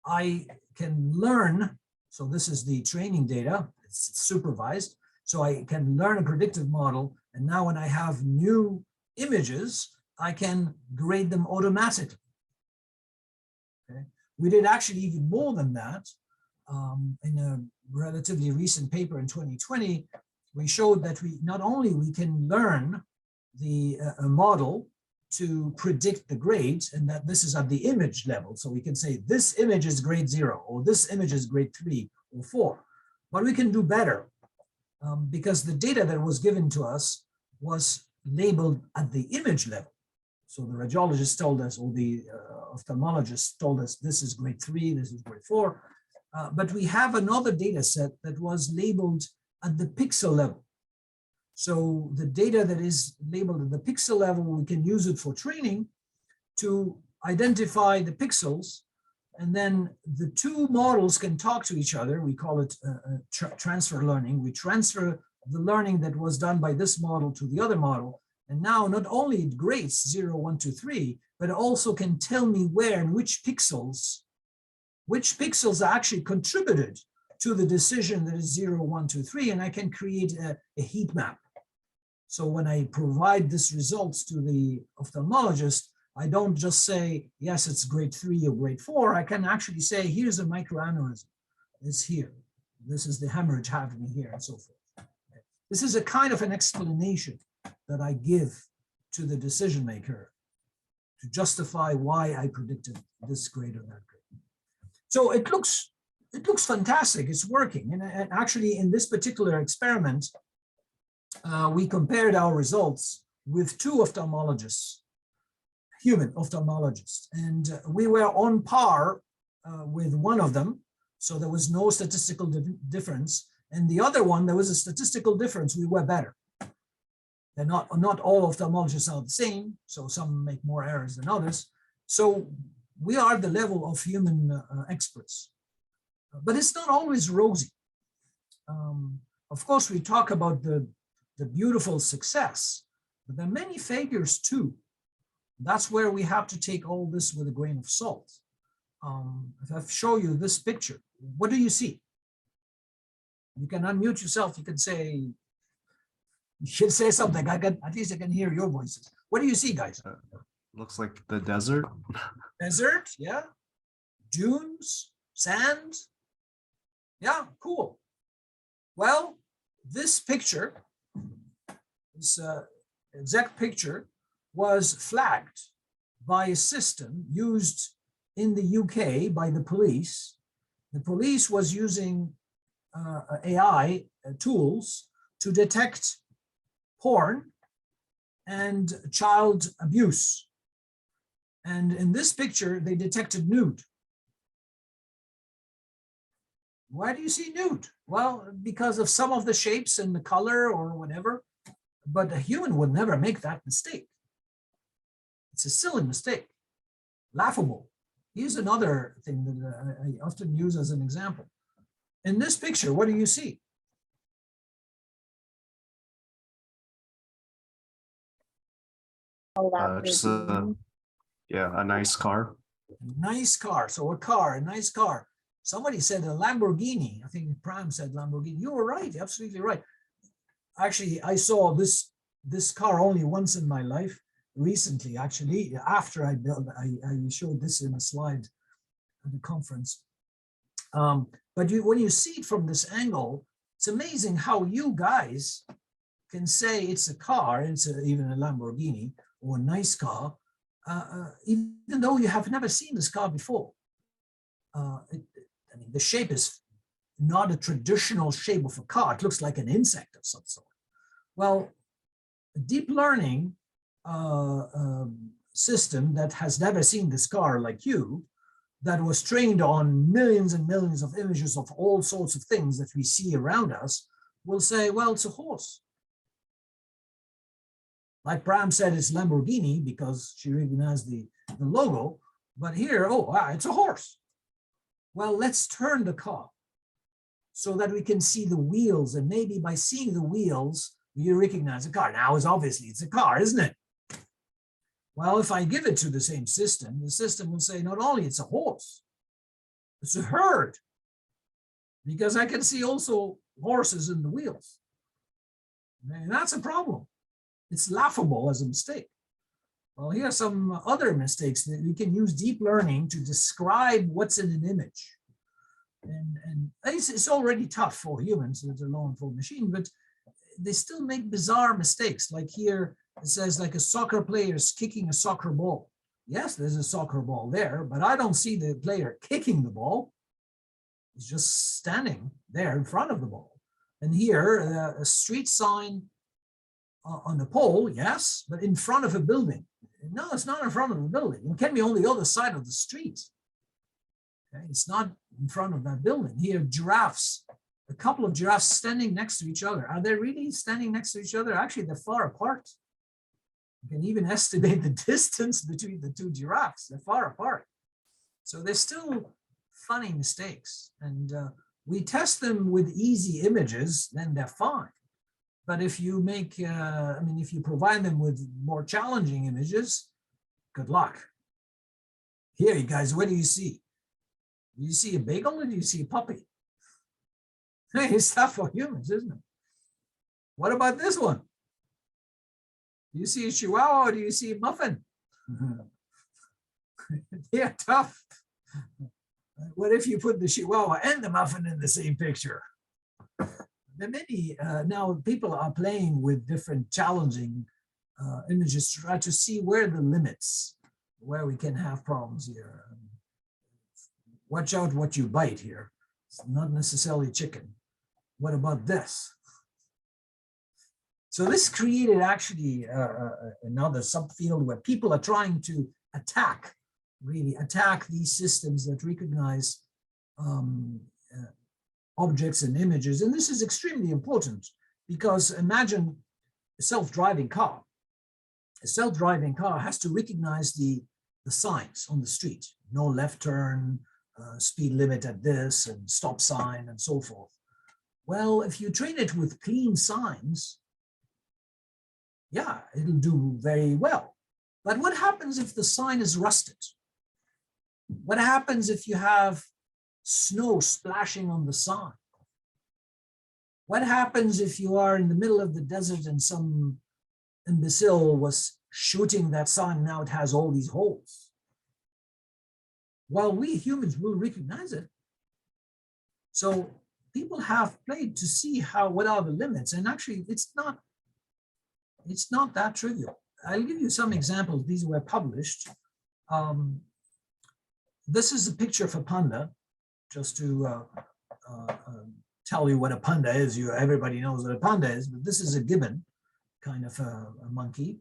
I can learn, so this is the training data, it's supervised, so I can learn a predictive model, and now when I have new images, I can grade them automatically. Okay. We did actually even more than that. In a relatively recent paper in 2020, we showed that we not only we can learn the a model to predict the grades, and that this is at the image level. So we can say this image is grade 0, or this image is grade 3 or 4. But we can do better because the data that was given to us was labeled at the image level. So the radiologist told us, or the ophthalmologist told us, this is grade 3, this is grade 4. But we have another data set that was labeled at the pixel level. So the data that is labeled at the pixel level, we can use it for training to identify the pixels, and then the two models can talk to each other. We call it transfer learning. We transfer the learning that was done by this model to the other model. And now not only it grades 0, 1, 2, 3, but it also can tell me where and which pixels actually contributed to the decision that is 0, 1, 2, 3, and I can create a heat map. So when I provide this results to the ophthalmologist, I don't just say, yes, it's grade 3 or grade 4. I can actually say, here's a microaneurysm. It's here. This is the hemorrhage happening here, and so forth. This is a kind of an explanation that I give to the decision maker to justify why I predicted this grade or that grade. So it looks fantastic. It's working. And actually, in this particular experiment, we compared our results with 2 ophthalmologists, human ophthalmologists, and we were on par with one of them. So there was no statistical difference. And the other one, there was a statistical difference. We were better. They're not all ophthalmologists are the same. So some make more errors than others. So we are the level of human experts. But it's not always rosy. Of course, we talk about the beautiful success, but there are many failures too. That's where we have to take all this with a grain of salt. If I show you this picture, what do you see? You can unmute yourself. You can say something. At least I can hear your voices. What do you see, guys? Looks like the desert. Desert, yeah. Dunes, sand. Yeah, cool. Well, this picture, this exact picture, was flagged by a system used in the UK by the police. The police was using AI tools to detect porn and child abuse. And in this picture, they detected nude. Why do you see nude? Well, because of some of the shapes and the color or whatever, but a human would never make that mistake. It's a silly mistake, laughable. Here's another thing that I often use as an example. In this picture, what do you see? Just a, yeah, a nice car. Nice car. So a nice car. Somebody said a Lamborghini. I think Pram said Lamborghini. You were right, absolutely right. Actually, I saw this car only once in my life, recently, actually, after I showed this in a slide at the conference. But when you see it from this angle, it's amazing how you guys can say it's a car, even a Lamborghini or a nice car, even though you have never seen this car before. I mean, the shape is not a traditional shape of a car. It looks like an insect of some sort. Well, a deep learning system that has never seen this car like you, that was trained on millions and millions of images of all sorts of things that we see around us, will say, well, it's a horse. Like Bram said, it's Lamborghini because she recognized the logo, but here, oh, wow, it's a horse. Well, let's turn the car so that we can see the wheels, and maybe by seeing the wheels, you recognize the car. Now, it's a car, isn't it? Well, if I give it to the same system, the system will say not only it's a horse, it's a herd, because I can see also horses in the wheels. And that's a problem. It's laughable as a mistake. Well, here are some other mistakes that we can use deep learning to describe what's in an image. And it's already tough for humans, let alone for machine, but they still make bizarre mistakes. Like here, it says like a soccer player is kicking a soccer ball. Yes, there's a soccer ball there, but I don't see the player kicking the ball. He's just standing there in front of the ball. And here, a street sign on a pole, yes, but in front of a building. No, it's not in front of a building. It can be on the other side of the street. Okay, it's not in front of that building. Here, giraffes, a couple of giraffes standing next to each other. Are they really standing next to each other? Actually, they're far apart. You can even estimate the distance between the two giraffes. They're far apart. So they're still funny mistakes. And we test them with easy images, then they're fine. But if you make, if you provide them with more challenging images, good luck. Here, you guys, what do you see? Do you see a bagel or do you see a puppy? Hey, it's tough for humans, isn't it? What about this one? Do you see a chihuahua or do you see a muffin? Yeah, tough. What if you put the chihuahua and the muffin in the same picture? There are many, now people are playing with different challenging images to try to see where the limits, where we can have problems here. Watch out what you bite here. It's not necessarily chicken. What about this? So this created actually another subfield where people are trying to attack, really attack these systems that recognize objects and images. And this is extremely important because imagine a self-driving car. A self-driving car has to recognize the signs on the street. No left turn, speed limit at this, and stop sign, and so forth. Well, if you train it with clean signs, yeah, it'll do very well. But what happens if the sign is rusted? What happens if you have snow splashing on the sign? What happens if you are in the middle of the desert and some imbecile was shooting that sign, now it has all these holes? Well, we humans will recognize it. So people have played to see what are the limits, and actually it's not that trivial. I'll give you some examples. These were published. This is a picture of a panda, just to tell you what a panda is. Everybody knows what a panda is, but this is a gibbon, kind of a monkey.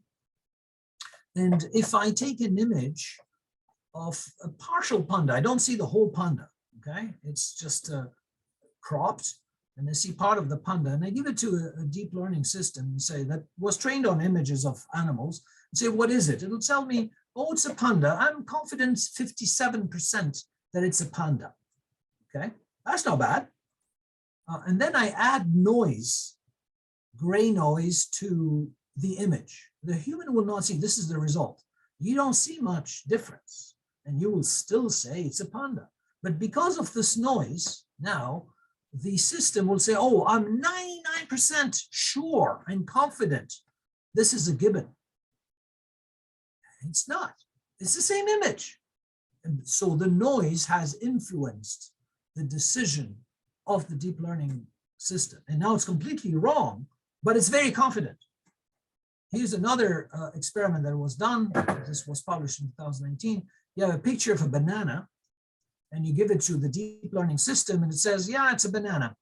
And if I take an image of a partial panda, I don't see the whole panda, okay? It's just cropped, and I see part of the panda, and I give it to a deep learning system and say that was trained on images of animals, and say, what is it? It'll tell me, oh, it's a panda. I'm confident 57% that it's a panda, okay? That's not bad. And then I add noise, gray noise to the image. The human will not see, this is the result. You don't see much difference, and you will still say it's a panda. But because of this noise, now the system will say, oh, I'm 99% sure and confident this is a gibbon. It's not. It's the same image. And so the noise has influenced the decision of the deep learning system. And now it's completely wrong, but it's very confident. Here's another experiment that was done. This was published in 2019. You have a picture of a banana, and you give it to the deep learning system, and it says, yeah, it's a banana.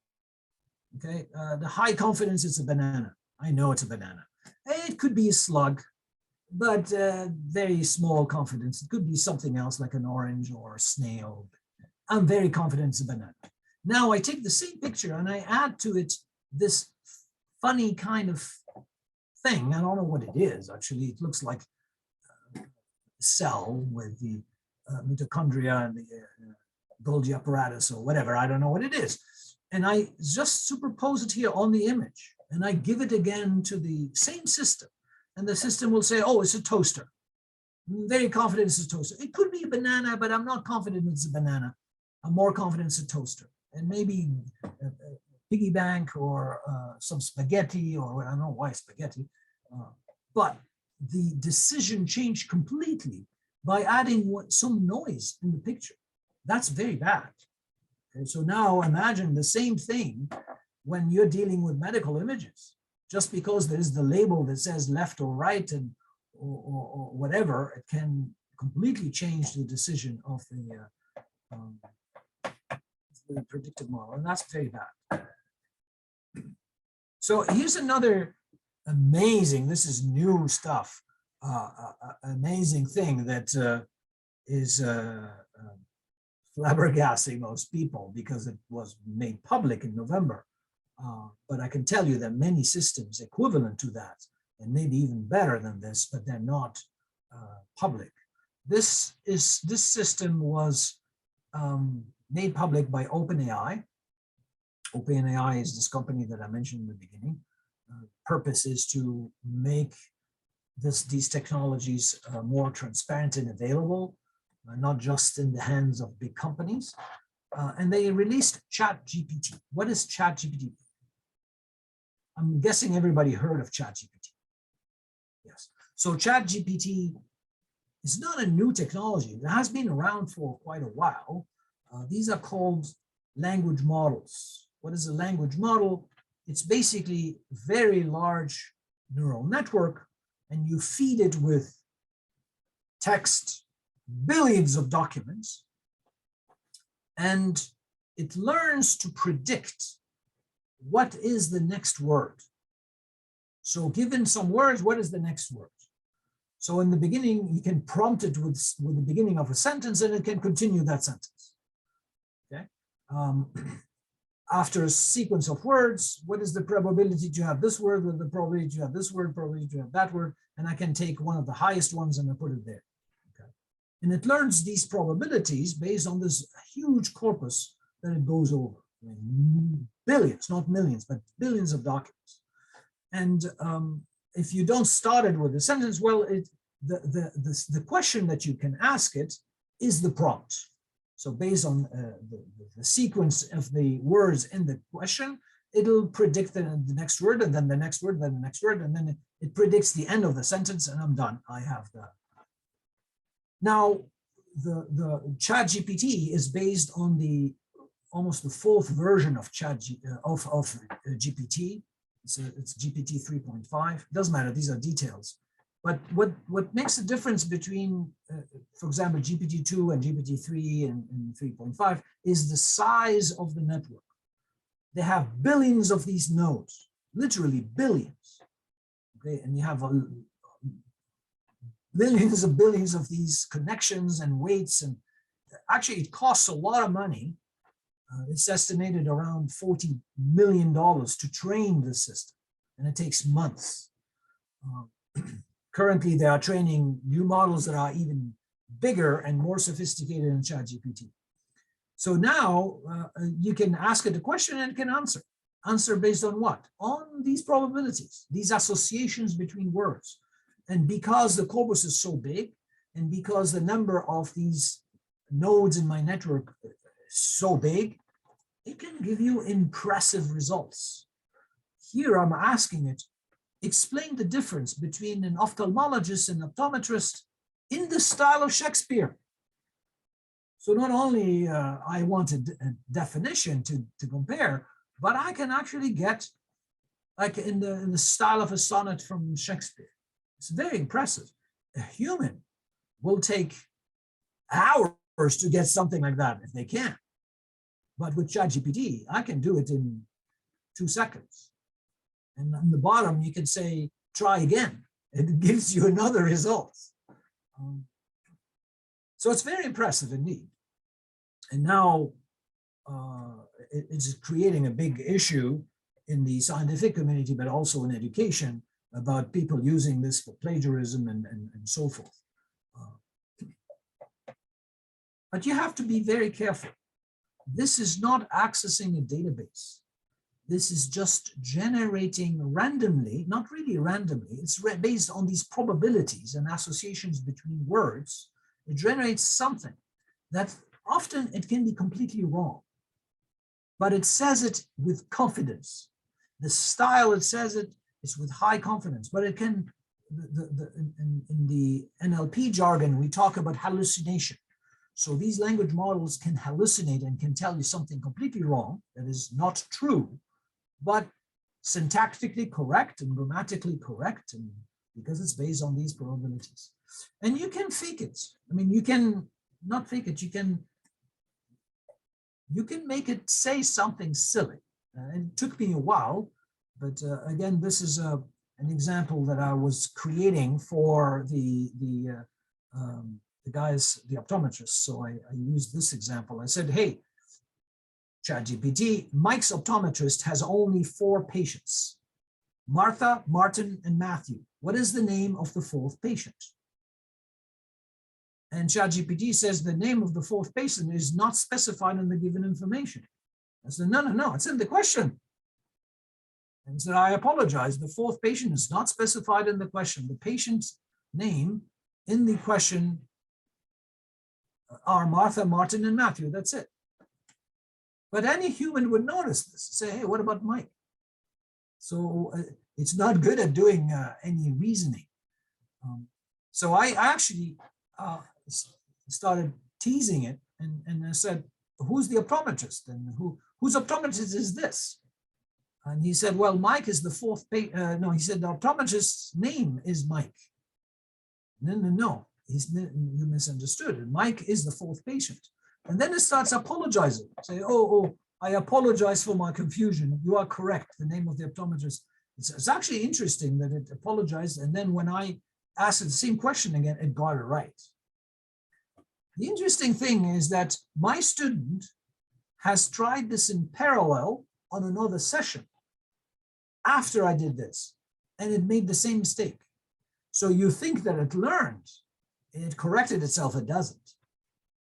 Okay, the high confidence it's a banana. I know it's a banana. It could be a slug, but very small confidence. It could be something else like an orange or a snail. I'm very confident it's a banana. Now I take the same picture and I add to it this funny kind of thing. I don't know what it is, actually. It looks like a cell with the mitochondria and the Golgi apparatus or whatever. I don't know what it is. And I just superpose it here on the image. And I give it again to the same system. And the system will say, oh, it's a toaster. I'm very confident it's a toaster. It could be a banana, but I'm not confident it's a banana. I'm more confident it's a toaster. And maybe a piggy bank or some spaghetti, or I don't know why spaghetti. But the decision changed completely by adding some noise in the picture. That's very bad. Okay, so now imagine the same thing when you're dealing with medical images. Just because there is the label that says left or right and or whatever, it can completely change the decision of the predictive model, and that's very bad. So here's another amazing, this is new stuff, amazing thing that is flabbergasting most people because it was made public in November. But I can tell you that many systems equivalent to that, and maybe even better than this, but they're not public. This system was made public by OpenAI. OpenAI is this company that I mentioned in the beginning. Purpose is to make these technologies more transparent and available, not just in the hands of big companies. And they released ChatGPT. What is ChatGPT? I'm guessing everybody heard of ChatGPT. Yes. So ChatGPT is not a new technology. It has been around for quite a while. These are called language models. What is a language model? It's basically a very large neural network, and you feed it with text, billions of documents, and it learns to predict what is the next word. So given some words, what is the next word? So in the beginning, you can prompt it with the beginning of a sentence, and it can continue that sentence. Okay. After a sequence of words, what is the probability to have this word, with the probability to have this word, probability to have that word, and I can take one of the highest ones and I put it there. Okay. And it learns these probabilities based on this huge corpus that it goes over. I mean, billions, not millions, but billions of documents. And if you don't start it with a sentence, well, the question that you can ask it is the prompt. So based on the sequence of the words in the question, it'll predict the next word, and then the next word, then the next word, and then it predicts the end of the sentence, and I'm done. I have that. Now, the ChatGPT is based on almost the fourth version of GPT. It's GPT 3.5. Doesn't matter, these are details. But what makes the difference between, for example, GPT-2 and GPT-3 and 3.5 is the size of the network. They have billions of these nodes, literally billions. Okay, and you have billions of these connections and weights, and actually it costs a lot of money. It's estimated around $40 million to train the system, and it takes months. Currently, they are training new models that are even bigger and more sophisticated than ChatGPT. So now you can ask it a question and it can answer. Answer based on what? On these probabilities, these associations between words. And because the corpus is so big, and because the number of these nodes in my network is so big, it can give you impressive results. Here I'm asking it, explain the difference between an ophthalmologist and optometrist in the style of Shakespeare. So not only I want a definition to compare, but I can actually get like in the style of a sonnet from Shakespeare. It's very impressive. A human will take hours to get something like that if they can. But with ChatGPT, I can do it in 2 seconds. And on the bottom, you can say, try again. It gives you another result. So it's very impressive indeed. And now it's creating a big issue in the scientific community, but also in education, about people using this for plagiarism and so forth. But you have to be very careful. This is not accessing a database. This is just generating randomly, not really randomly, it's based on these probabilities and associations between words. It generates something that often it can be completely wrong, but it says it with confidence. The style it says it is with high confidence, but it can, in the NLP jargon, we talk about hallucination. So these language models can hallucinate and can tell you something completely wrong that is not true, but syntactically correct and grammatically correct, and because it's based on these probabilities. And you can fake it. I mean, you can not fake it, you can make it say something silly. It took me a while, but again, this is an example that I was creating for the guys, the optometrists. So I used this example. I said, hey, ChatGPT, Mike's optometrist has only 4 patients, Martha, Martin, and Matthew. What is the name of the 4th patient? And ChatGPT says the name of the 4th patient is not specified in the given information. I said, no, it's in the question. And said, I apologize, the 4th patient is not specified in the question. The patient's name in the question are Martha, Martin, and Matthew, that's it. But any human would notice this, say, hey, what about Mike? So it's not good at doing any reasoning. So I actually started teasing it and I said, who's the optometrist? And whose optometrist is this? And he said, well, Mike is the 4th patient. No, he said the optometrist's name is Mike. No, you misunderstood. Mike is the 4th patient. And then it starts apologizing. Say, oh, I apologize for my confusion. You are correct. The name of the optometrist. It's actually interesting that it apologized. And then when I asked it the same question again, it got it right. The interesting thing is that my student has tried this in parallel on another session after I did this, and it made the same mistake. So you think that it learned, it corrected itself, it doesn't.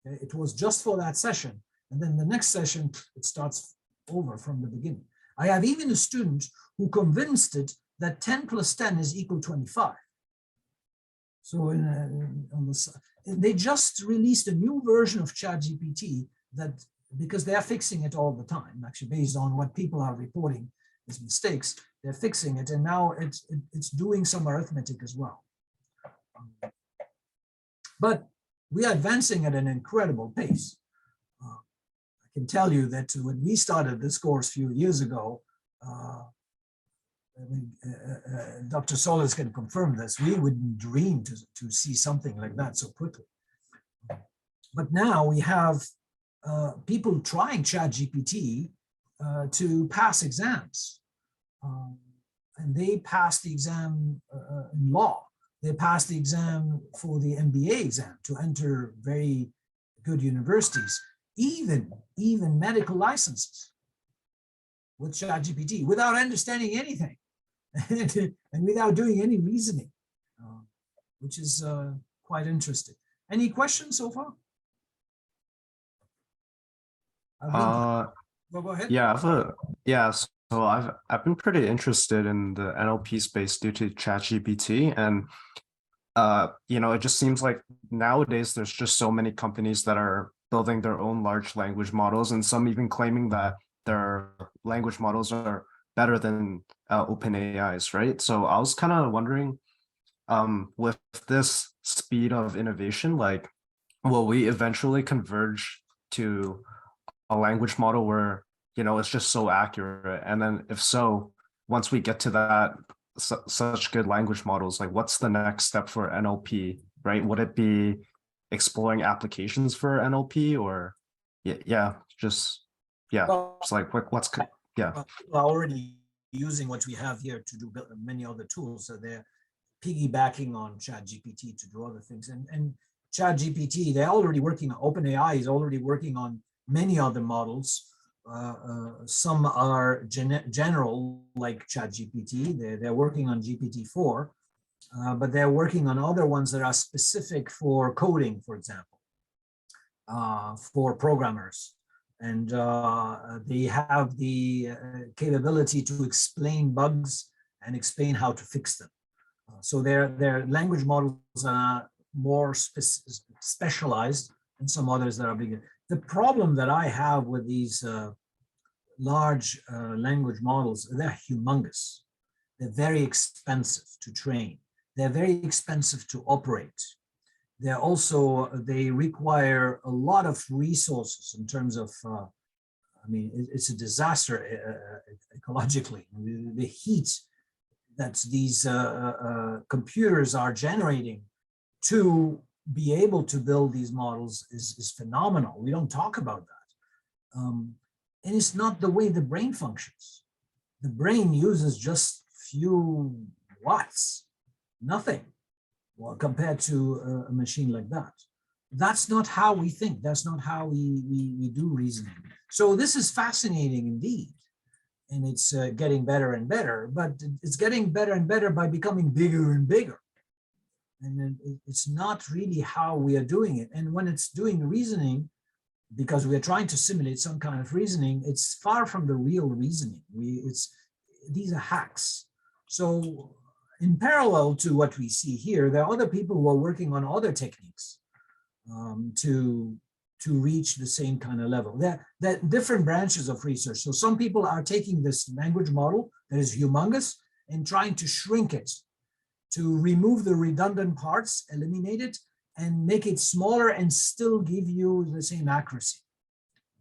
It was just for that session. And then the next session, it starts over from the beginning. I have even a student who convinced it that 10 plus 10 is equal 25. So they just released a new version of ChatGPT that, because they're fixing it all the time, actually based on what people are reporting as mistakes, they're fixing it. And now it's doing some arithmetic as well. But we are advancing at an incredible pace. I can tell you that when we started this course a few years ago, Dr. Solis can confirm this, we wouldn't dream to see something like that so quickly. But now we have people trying ChatGPT to pass exams. And they passed the exam in law. They passed the exam for the MBA exam to enter very good universities, even medical licenses with ChatGPT without understanding anything and without doing any reasoning, which is quite interesting. Any questions so far? Go ahead. Yeah, so I've been pretty interested in the NLP space due to ChatGPT, and it just seems like nowadays there's just so many companies that are building their own large language models, and some even claiming that their language models are better than OpenAI's, right? So I was kind of wondering, with this speed of innovation, like, will we eventually converge to a language model where, it's just so accurate? And then if so, once we get to that, such good language models, like what's the next step for NLP, right? Would it be exploring applications for NLP, or just Well, it's like yeah. people are already using what we have here to do many other tools. So they're piggybacking on ChatGPT to do other things. And ChatGPT, they're already working on, OpenAI is already working on many other models. Some are general, like ChatGPT. They're working on GPT-4, but they're working on other ones that are specific for coding, for example, for programmers. And they have the capability to explain bugs and explain how to fix them. So their language models are more specialized, and some others that are bigger. The problem that I have with these large language models, they're humongous. They're very expensive to train. They're very expensive to operate. They require a lot of resources in terms of, it's a disaster ecologically. The heat that these computers are generating to be able to build these models is phenomenal. We don't talk about that. And it's not the way the brain functions. The brain uses just few watts, nothing, well, compared to a machine like that. That's not how we think. That's not how we do reasoning. So this is fascinating indeed. And it's getting better and better, but it's getting better and better by becoming bigger and bigger. And it's not really how we are doing it. And when it's doing reasoning, because we are trying to simulate some kind of reasoning, it's far from the real reasoning. These are hacks. So in parallel to what we see here, there are other people who are working on other techniques to reach the same kind of level. There are different branches of research. So some people are taking this language model that is humongous and trying to shrink it, to remove the redundant parts, eliminate it, and make it smaller and still give you the same accuracy.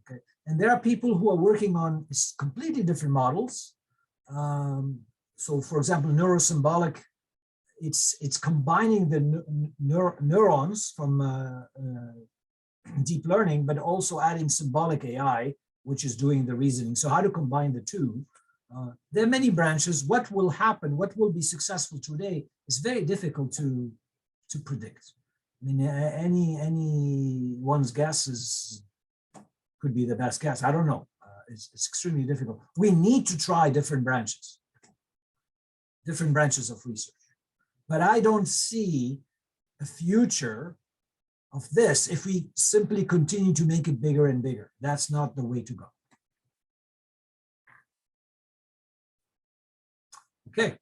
Okay, and there are people who are working on completely different models. So, for example, neurosymbolic, it's combining the neurons from deep learning, but also adding symbolic AI, which is doing the reasoning. So, how to combine the two? There are many branches. What will happen? What will be successful today is very difficult to predict. I mean, anyone's guess could be the best guess. I don't know. It's extremely difficult. We need to try different branches of research. But I don't see a future of this if we simply continue to make it bigger and bigger. That's not the way to go. Okay,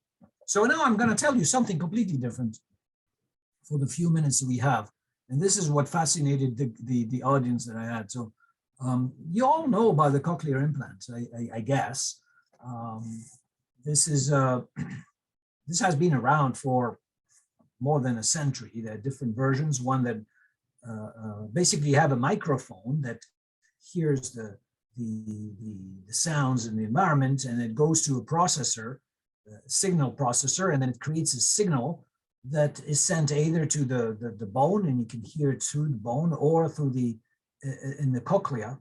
so now I'm going to tell you something completely different for the few minutes that we have. And this is what fascinated the audience that I had. So you all know about the cochlear implants, I guess. This has been around for more than a century. There are different versions. One that basically have a microphone that hears the sounds in the environment, and it goes to a processor, signal processor, and then it creates a signal that is sent either to the bone, and you can hear it through the bone, or through in the cochlea,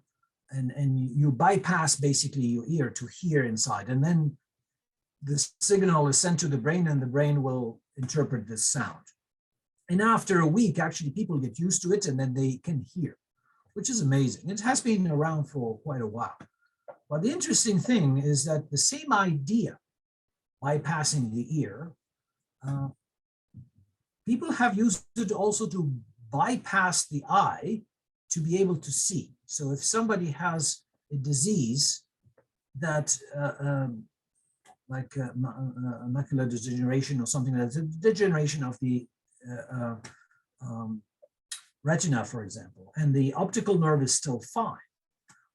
and you bypass basically your ear to hear inside, and then the signal is sent to the brain, and the brain will interpret this sound. And after a week, actually, people get used to it, and then they can hear, which is amazing. It has been around for quite a while. But the interesting thing is that the same idea, bypassing the ear, people have used it also to bypass the eye to be able to see. So if somebody has a disease that, like macular degeneration or something like that, degeneration of the retina, for example, and the optical nerve is still fine.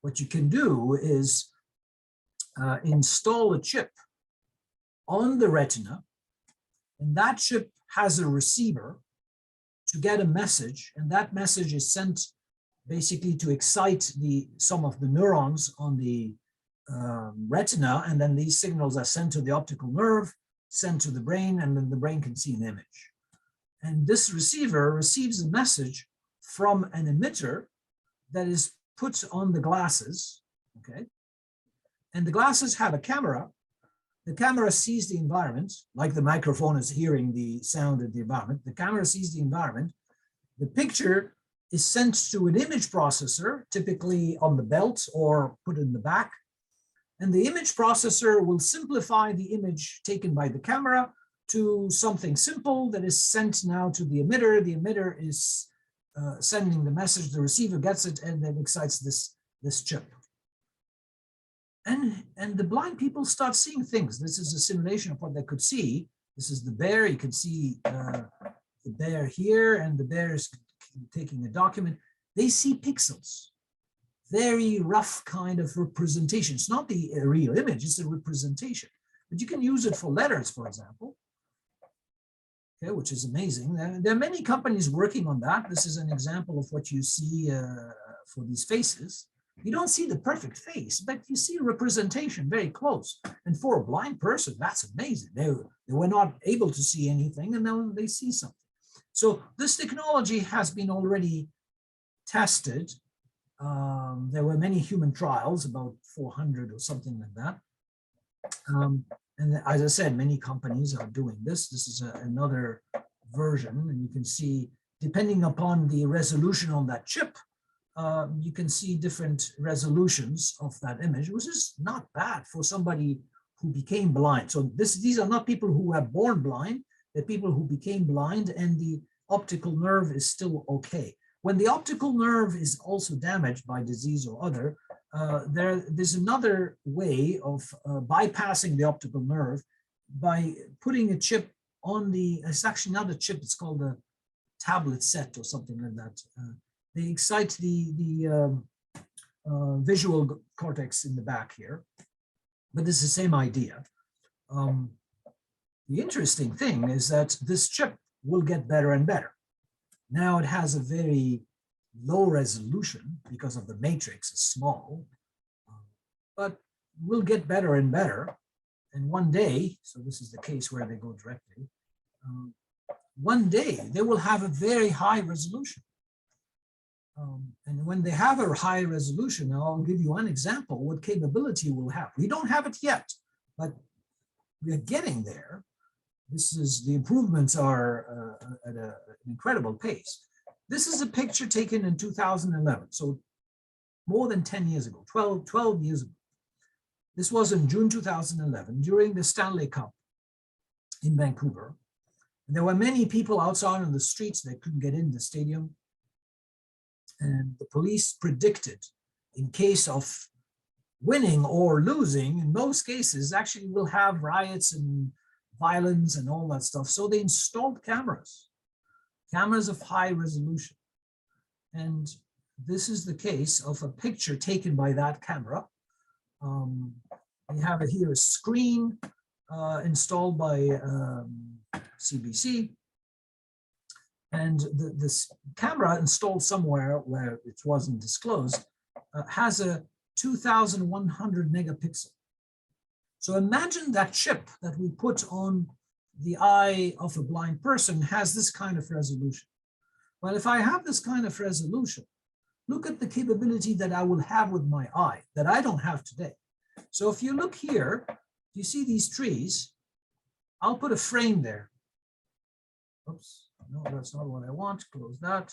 What you can do is install a chip on the retina, and that chip has a receiver to get a message, and that message is sent basically to excite some of the neurons on the retina, and then these signals are sent to the optical nerve, sent to the brain, and then the brain can see an image. And this receiver receives a message from an emitter that is put on the glasses, okay? And the glasses have a camera. The camera sees the environment, like the microphone is hearing the sound of the environment. The camera sees the environment. The picture is sent to an image processor, typically on the belt or put in the back. And the image processor will simplify the image taken by the camera to something simple that is sent now to the emitter. The emitter is sending the message, the receiver gets it, and then excites this chip. And the blind people start seeing things. This is a simulation of what they could see. This is the bear. You can see the bear here, and the bear is taking a document. They see pixels, very rough kind of representation. It's not the real image, it's a representation. But you can use it for letters, for example, okay, which is amazing. There are many companies working on that. This is an example of what you see for these faces. You don't see the perfect face, but you see a representation very close. And for a blind person, that's amazing. They were not able to see anything, and now they see something. So this technology has been already tested. There were many human trials, about 400 or something like that. And as I said, many companies are doing this. This is another version, and you can see, depending upon the resolution on that chip, you can see different resolutions of that image, which is not bad for somebody who became blind. So these are not people who were born blind, they're people who became blind, and the optical nerve is still okay. When the optical nerve is also damaged by disease or other, there's another way of bypassing the optical nerve by putting a chip on it's actually not a chip, it's called a tablet set or something like that. They excite the visual cortex in the back here, but it's the same idea. The interesting thing is that this chip will get better and better. Now it has a very low resolution because of the matrix is small, but will get better and better. And one day, so this is the case where they go directly, one day they will have a very high resolution. And when they have a high resolution, I'll give you one example what capability we'll have. We don't have it yet, but we're getting there. The improvements are at an incredible pace. This is a picture taken in 2011, so more than 10 years ago, 12 years ago. This was in June 2011 during the Stanley Cup in Vancouver. And there were many people outside on the streets that couldn't get in the stadium. And the police predicted, in case of winning or losing, in most cases, actually we'll have riots and violence and all that stuff. So they installed cameras of high resolution. And this is the case of a picture taken by that camera. We have here a screen installed by CBC. And this camera installed somewhere where it wasn't disclosed has a 2,100 megapixel. So imagine that chip that we put on the eye of a blind person has this kind of resolution. Well, if I have this kind of resolution, look at the capability that I will have with my eye that I don't have today. So if you look here, you see these trees, I'll put a frame there. Oops, no, that's not what I want. Close that.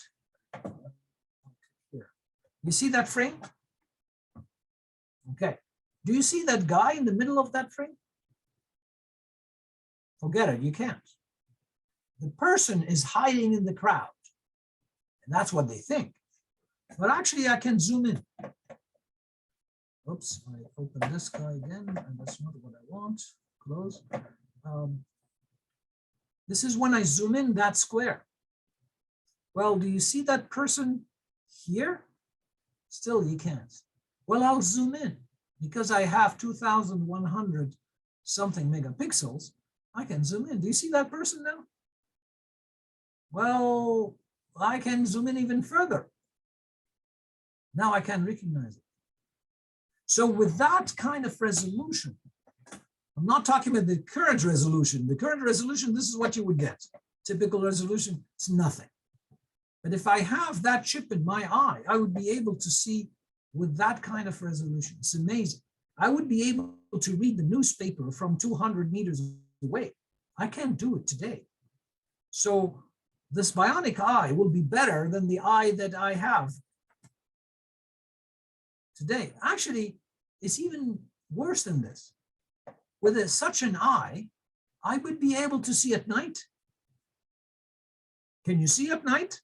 Here. You see that frame? Okay. Do you see that guy in the middle of that frame? Forget it, you can't. The person is hiding in the crowd. And that's what they think. But actually, I can zoom in. Oops, I open this guy again, and that's not what I want. Close. This is when I zoom in that square. Well, do you see that person here? Still, you can't. Well, I'll zoom in because I have 2,100 something megapixels. I can zoom in. Do you see that person now? Well, I can zoom in even further. Now I can recognize it. So with that kind of resolution, I'm not talking about the current resolution. The current resolution, this is what you would get. Typical resolution, it's nothing. But if I have that chip in my eye, I would be able to see with that kind of resolution. It's amazing. I would be able to read the newspaper from 200 meters away. I can't do it today. So this bionic eye will be better than the eye that I have today. Actually, it's even worse than this. With such an eye, I would be able to see at night. Can you see at night?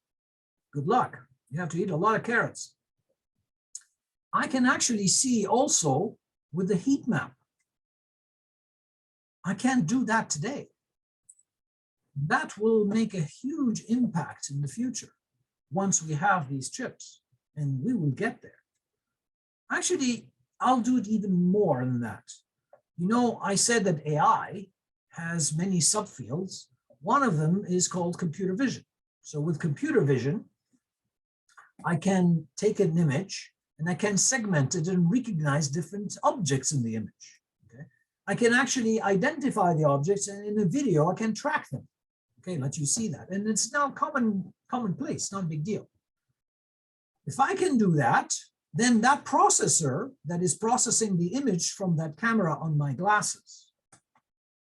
Good luck. You have to eat a lot of carrots. I can actually see also with the heat map. I can't do that today. That will make a huge impact in the future once we have these chips, and we will get there. Actually, I'll do it even more than that. You know, I said that AI has many subfields. One of them is called computer vision. So with computer vision, I can take an image and I can segment it and recognize different objects in the image. Okay? I can actually identify the objects, and in a video, I can track them. Okay, let you see that. And it's now commonplace, not a big deal. If I can do that, then that processor that is processing the image from that camera on my glasses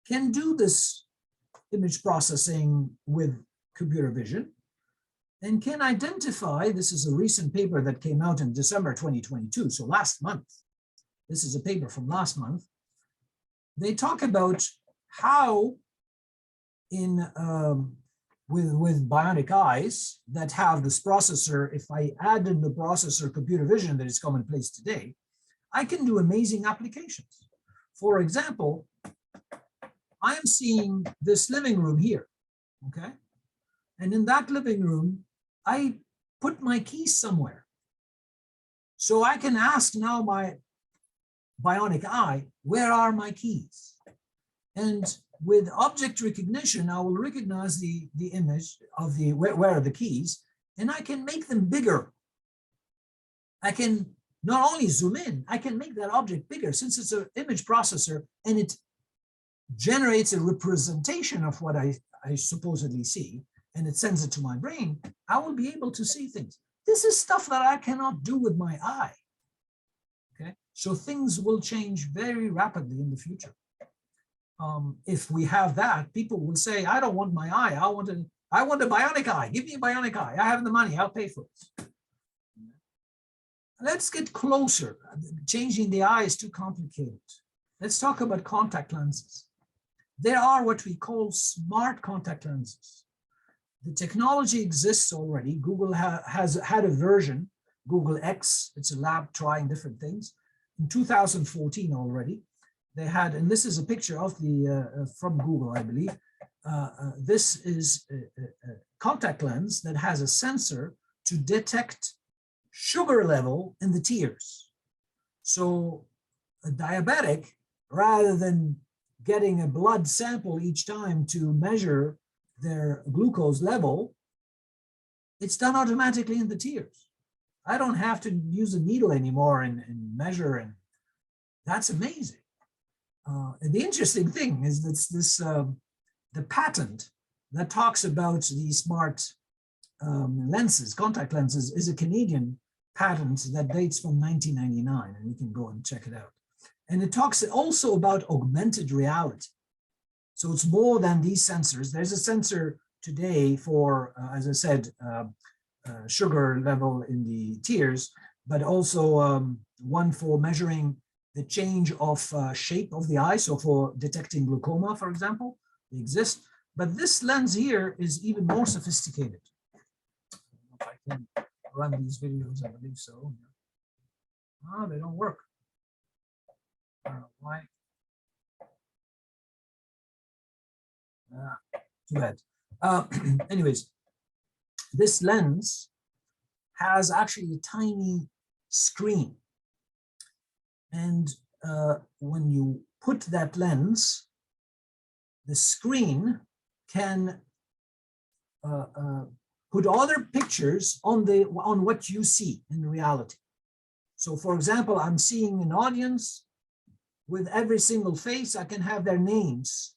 can do this image processing with computer vision and can identify, this is a recent paper that came out in December 2022, so last month. This is a paper from last month. They talk about how with bionic eyes that have this processor, if I add in the processor computer vision that is commonplace today, I can do amazing applications. For example, I am seeing this living room here, okay? And in that living room, I put my keys somewhere. So I can ask now my bionic eye, where are my keys? And with object recognition, I will recognize the image of the where are the keys, and I can make them bigger. I can not only zoom in, I can make that object bigger since it's an image processor and it generates a representation of what I supposedly see, and it sends it to my brain. I will be able to see things. This is stuff that I cannot do with my eye. Okay, so things will change very rapidly in the future. If we have that, people will say, I don't want my eye. I want a bionic eye. Give me a bionic eye. I have the money. I'll pay for it. Let's get closer. Changing the eye is too complicated. Let's talk about contact lenses. There are what we call smart contact lenses. The technology exists already. Google has had a version, Google X. It's a lab trying different things. In 2014 already. They had, and this is a picture of the from Google, I believe. This is a contact lens that has a sensor to detect sugar level in the tears. So a diabetic, rather than getting a blood sample each time to measure their glucose level, it's done automatically in the tears. I don't have to use a needle anymore and measure, and that's amazing. And the interesting thing is that the patent that talks about these smart lenses, contact lenses, is a Canadian patent that dates from 1999, and you can go and check it out. And it talks also about augmented reality. So it's more than these sensors. There's a sensor today for, as I said, sugar level in the tears, but also one for measuring the change of shape of the eye. So for detecting glaucoma, for example, they exist. But this lens here is even more sophisticated. If I can run these videos, I believe so. Ah, they don't work. I don't know why. to add. Anyways, this lens has actually a tiny screen. And when you put that lens, the screen can put other pictures on what you see in reality. So for example, I'm seeing an audience with every single face. I can have their names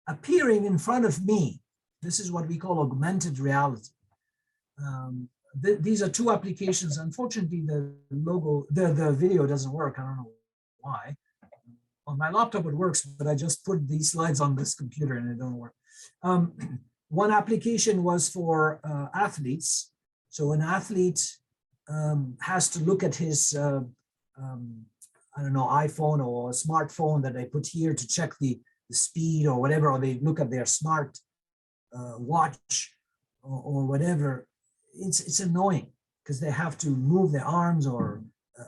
appearing in front of me. This is what we call augmented reality. These are two applications. Unfortunately, the video doesn't work. I don't know why. On my laptop it works, but I just put these slides on this computer and it don't work. One application was for athletes. So an athlete has to look at his, I don't know, iPhone or a smartphone that they put here to check the speed or whatever, or they look at their smart watch or whatever. It's annoying because they have to move their arms, or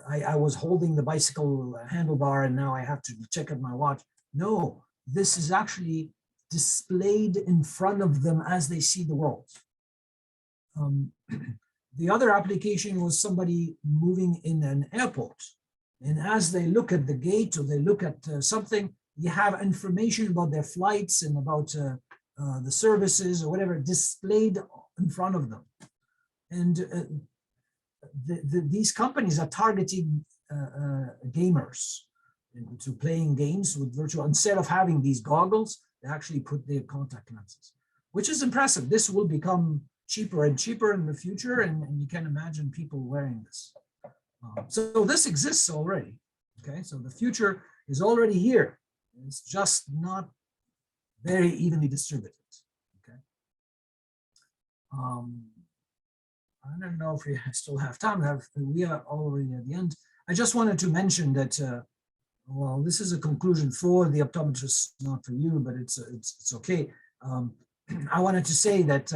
I was holding the bicycle handlebar and now I have to check at my watch. No, this is actually displayed in front of them as they see the world. The other application was somebody moving in an airport. And as they look at the gate or they look at something, you have information about their flights and about the services or whatever displayed in front of them. And these companies are targeting gamers into playing games with virtual. Instead of having these goggles, they actually put their contact lenses, which is impressive. This will become cheaper and cheaper in the future, and you can imagine people wearing this. So this exists already. Okay, so the future is already here. It's just not very evenly distributed. Okay. I don't know if we still have time. We are already at the end. I just wanted to mention that, well, this is a conclusion for the optometrists, not for you, but it's okay. I wanted to say that,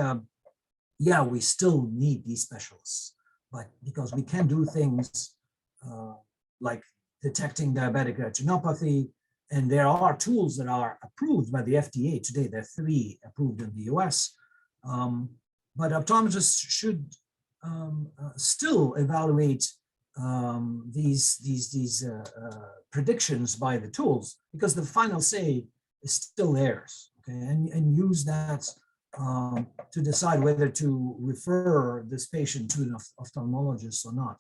yeah, we still need these specialists, but because we can do things like detecting diabetic retinopathy, and there are tools that are approved by the FDA today. There are 3 approved in the US, but optometrists should still evaluate these predictions by the tools, because the final say is still theirs, okay? And use that to decide whether to refer this patient to an ophthalmologist or not.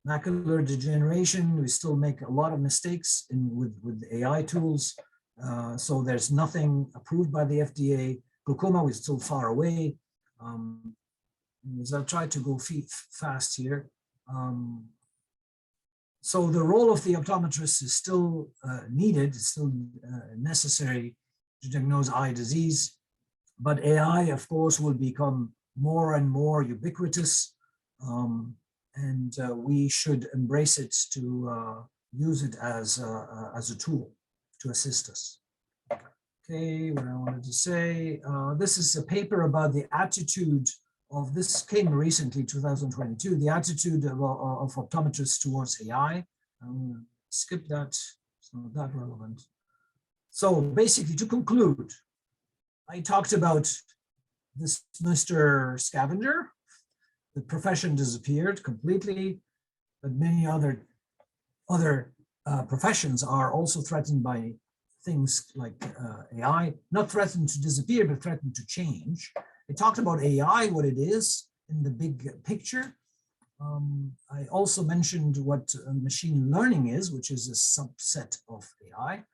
Macular degeneration, we still make a lot of mistakes with AI tools. So there's nothing approved by the FDA. Glaucoma, we're still far away. As I'll try to go fast here. So the role of the optometrist is still needed, it's still necessary to diagnose eye disease. But AI, of course, will become more and more ubiquitous. And we should embrace it to use it as a tool to assist us. Okay, what I wanted to say, this is a paper about the attitude of, this came recently, 2022, the attitude of optometrists towards AI. I'm going to skip that, it's not that relevant. So basically, to conclude, I talked about this Mr. Scavenger. The profession disappeared completely, but many other professions are also threatened by things like AI, not threatened to disappear, but threatened to change. I talked about AI, what it is in the big picture. I also mentioned what machine learning is, which is a subset of AI.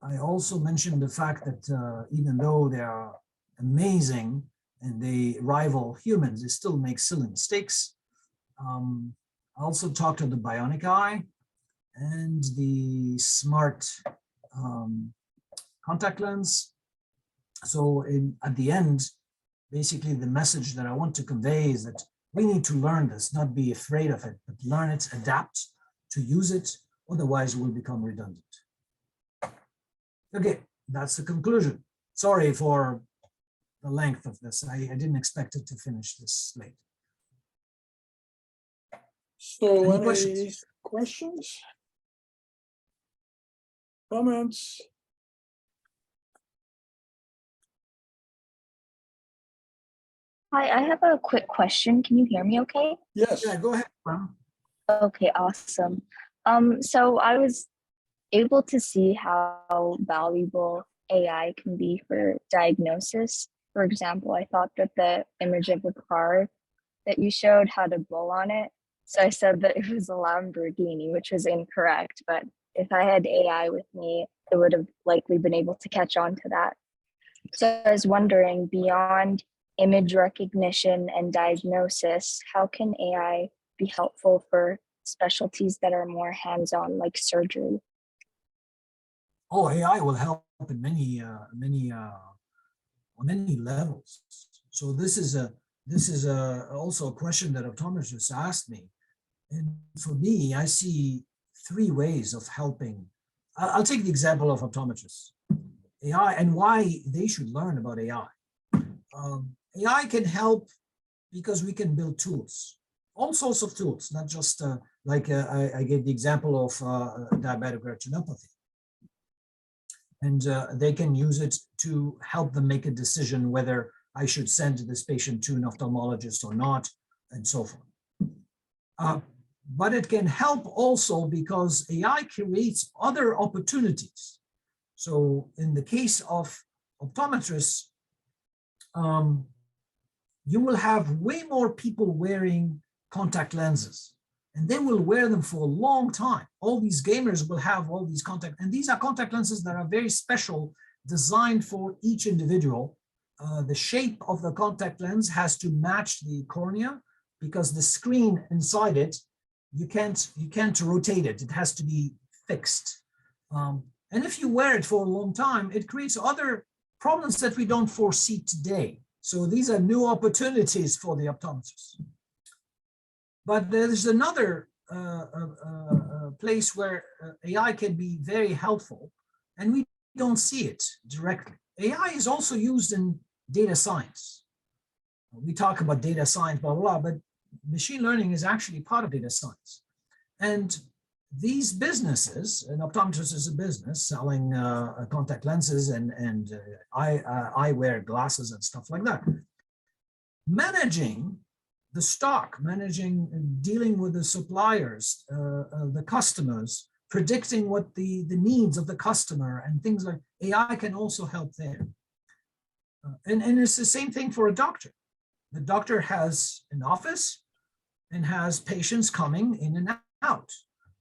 I also mentioned the fact that even though they are amazing and they rival humans, they still make silly mistakes. I also talked about the bionic eye and the smart contact lens. So at the end, basically the message that I want to convey is that we need to learn this, not be afraid of it, but learn it, adapt to use it, otherwise we'll become redundant. Okay, that's the conclusion. Sorry for the length of this. I didn't expect it to finish this late. So Any any questions? questions? Comments? Hi, I have a quick question. Can you hear me okay? Yes, Yeah, go ahead, Ram. Okay, awesome. So I was able to see how valuable AI can be for diagnosis. For example, I thought that the image of the car that you showed had a bull on it. So I said that it was a Lamborghini, which was incorrect. But if I had AI with me, it would have likely been able to catch on to that. So I was wondering, beyond image recognition and diagnosis, how can AI be helpful for specialties that are more hands-on, like surgery? Oh, AI will help in many levels. So this is also a question that optometrists asked me. And for me, I see three ways of helping. I'll take the example of optometrists. AI and why they should learn about AI. AI can help because we can build tools, all sorts of tools, not just I gave the example of diabetic retinopathy. And they can use it to help them make a decision whether I should send this patient to an ophthalmologist or not, and so forth. But it can help also because AI creates other opportunities. So in the case of optometrists, you will have way more people wearing contact lenses, and they will wear them for a long time. All these gamers will have all these and these are contact lenses that are very special, designed for each individual. The shape of the contact lens has to match the cornea because the screen inside it, you can't rotate it. It has to be fixed. And if you wear it for a long time, it creates other problems that we don't foresee today. So these are new opportunities for the optometrists. But there's another place where AI can be very helpful, and we don't see it directly. AI is also used in data science. We talk about data science, blah, blah, blah, but machine learning is actually part of data science. And these businesses, an optometrist is a business selling contact lenses and eyewear glasses and stuff like that. Managing the stock, dealing with the suppliers, the customers, predicting what the needs of the customer and things like AI can also help there. And it's the same thing for a doctor. The doctor has an office and has patients coming in and out.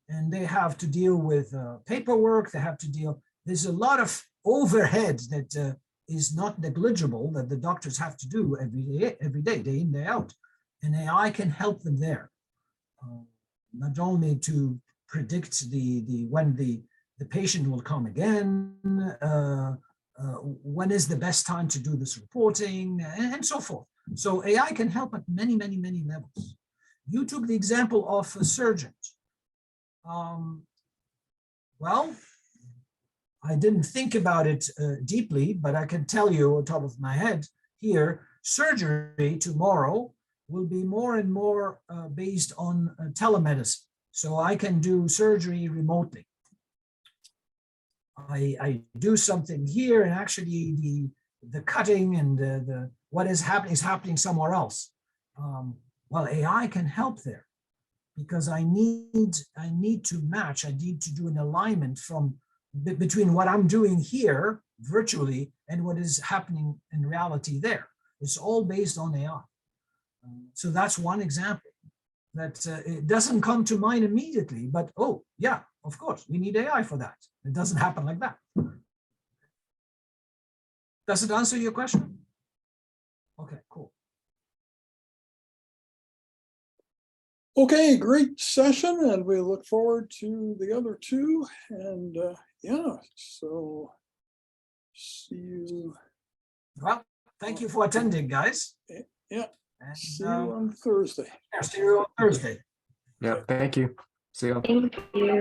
And they have to deal with paperwork, there's a lot of overhead that is not negligible that the doctors have to do every day, day in, day out. And AI can help them there. Not only to predict when the patient will come again, when is the best time to do this reporting, and so forth. So AI can help at many, many, many levels. You took the example of a surgeon. Well, I didn't think about it deeply, but I can tell you on top of my head here, surgery tomorrow will be more and more based on telemedicine. So I can do surgery remotely. I do something here, and actually the cutting and what is happening somewhere else. Well, AI can help there because I need to match. I need to do an alignment between what I'm doing here virtually and what is happening in reality there. It's all based on AI. So that's one example that it doesn't come to mind immediately, but oh yeah, of course, we need AI for that. It doesn't happen like that. Does it answer your question? Okay, cool. okay, great session, and we look forward to the other two. And yeah, so see you. Well, thank you for attending, guys. Yeah, And, see you on Thursday. see you on Thursday. Yeah, thank you. See you. Thank you.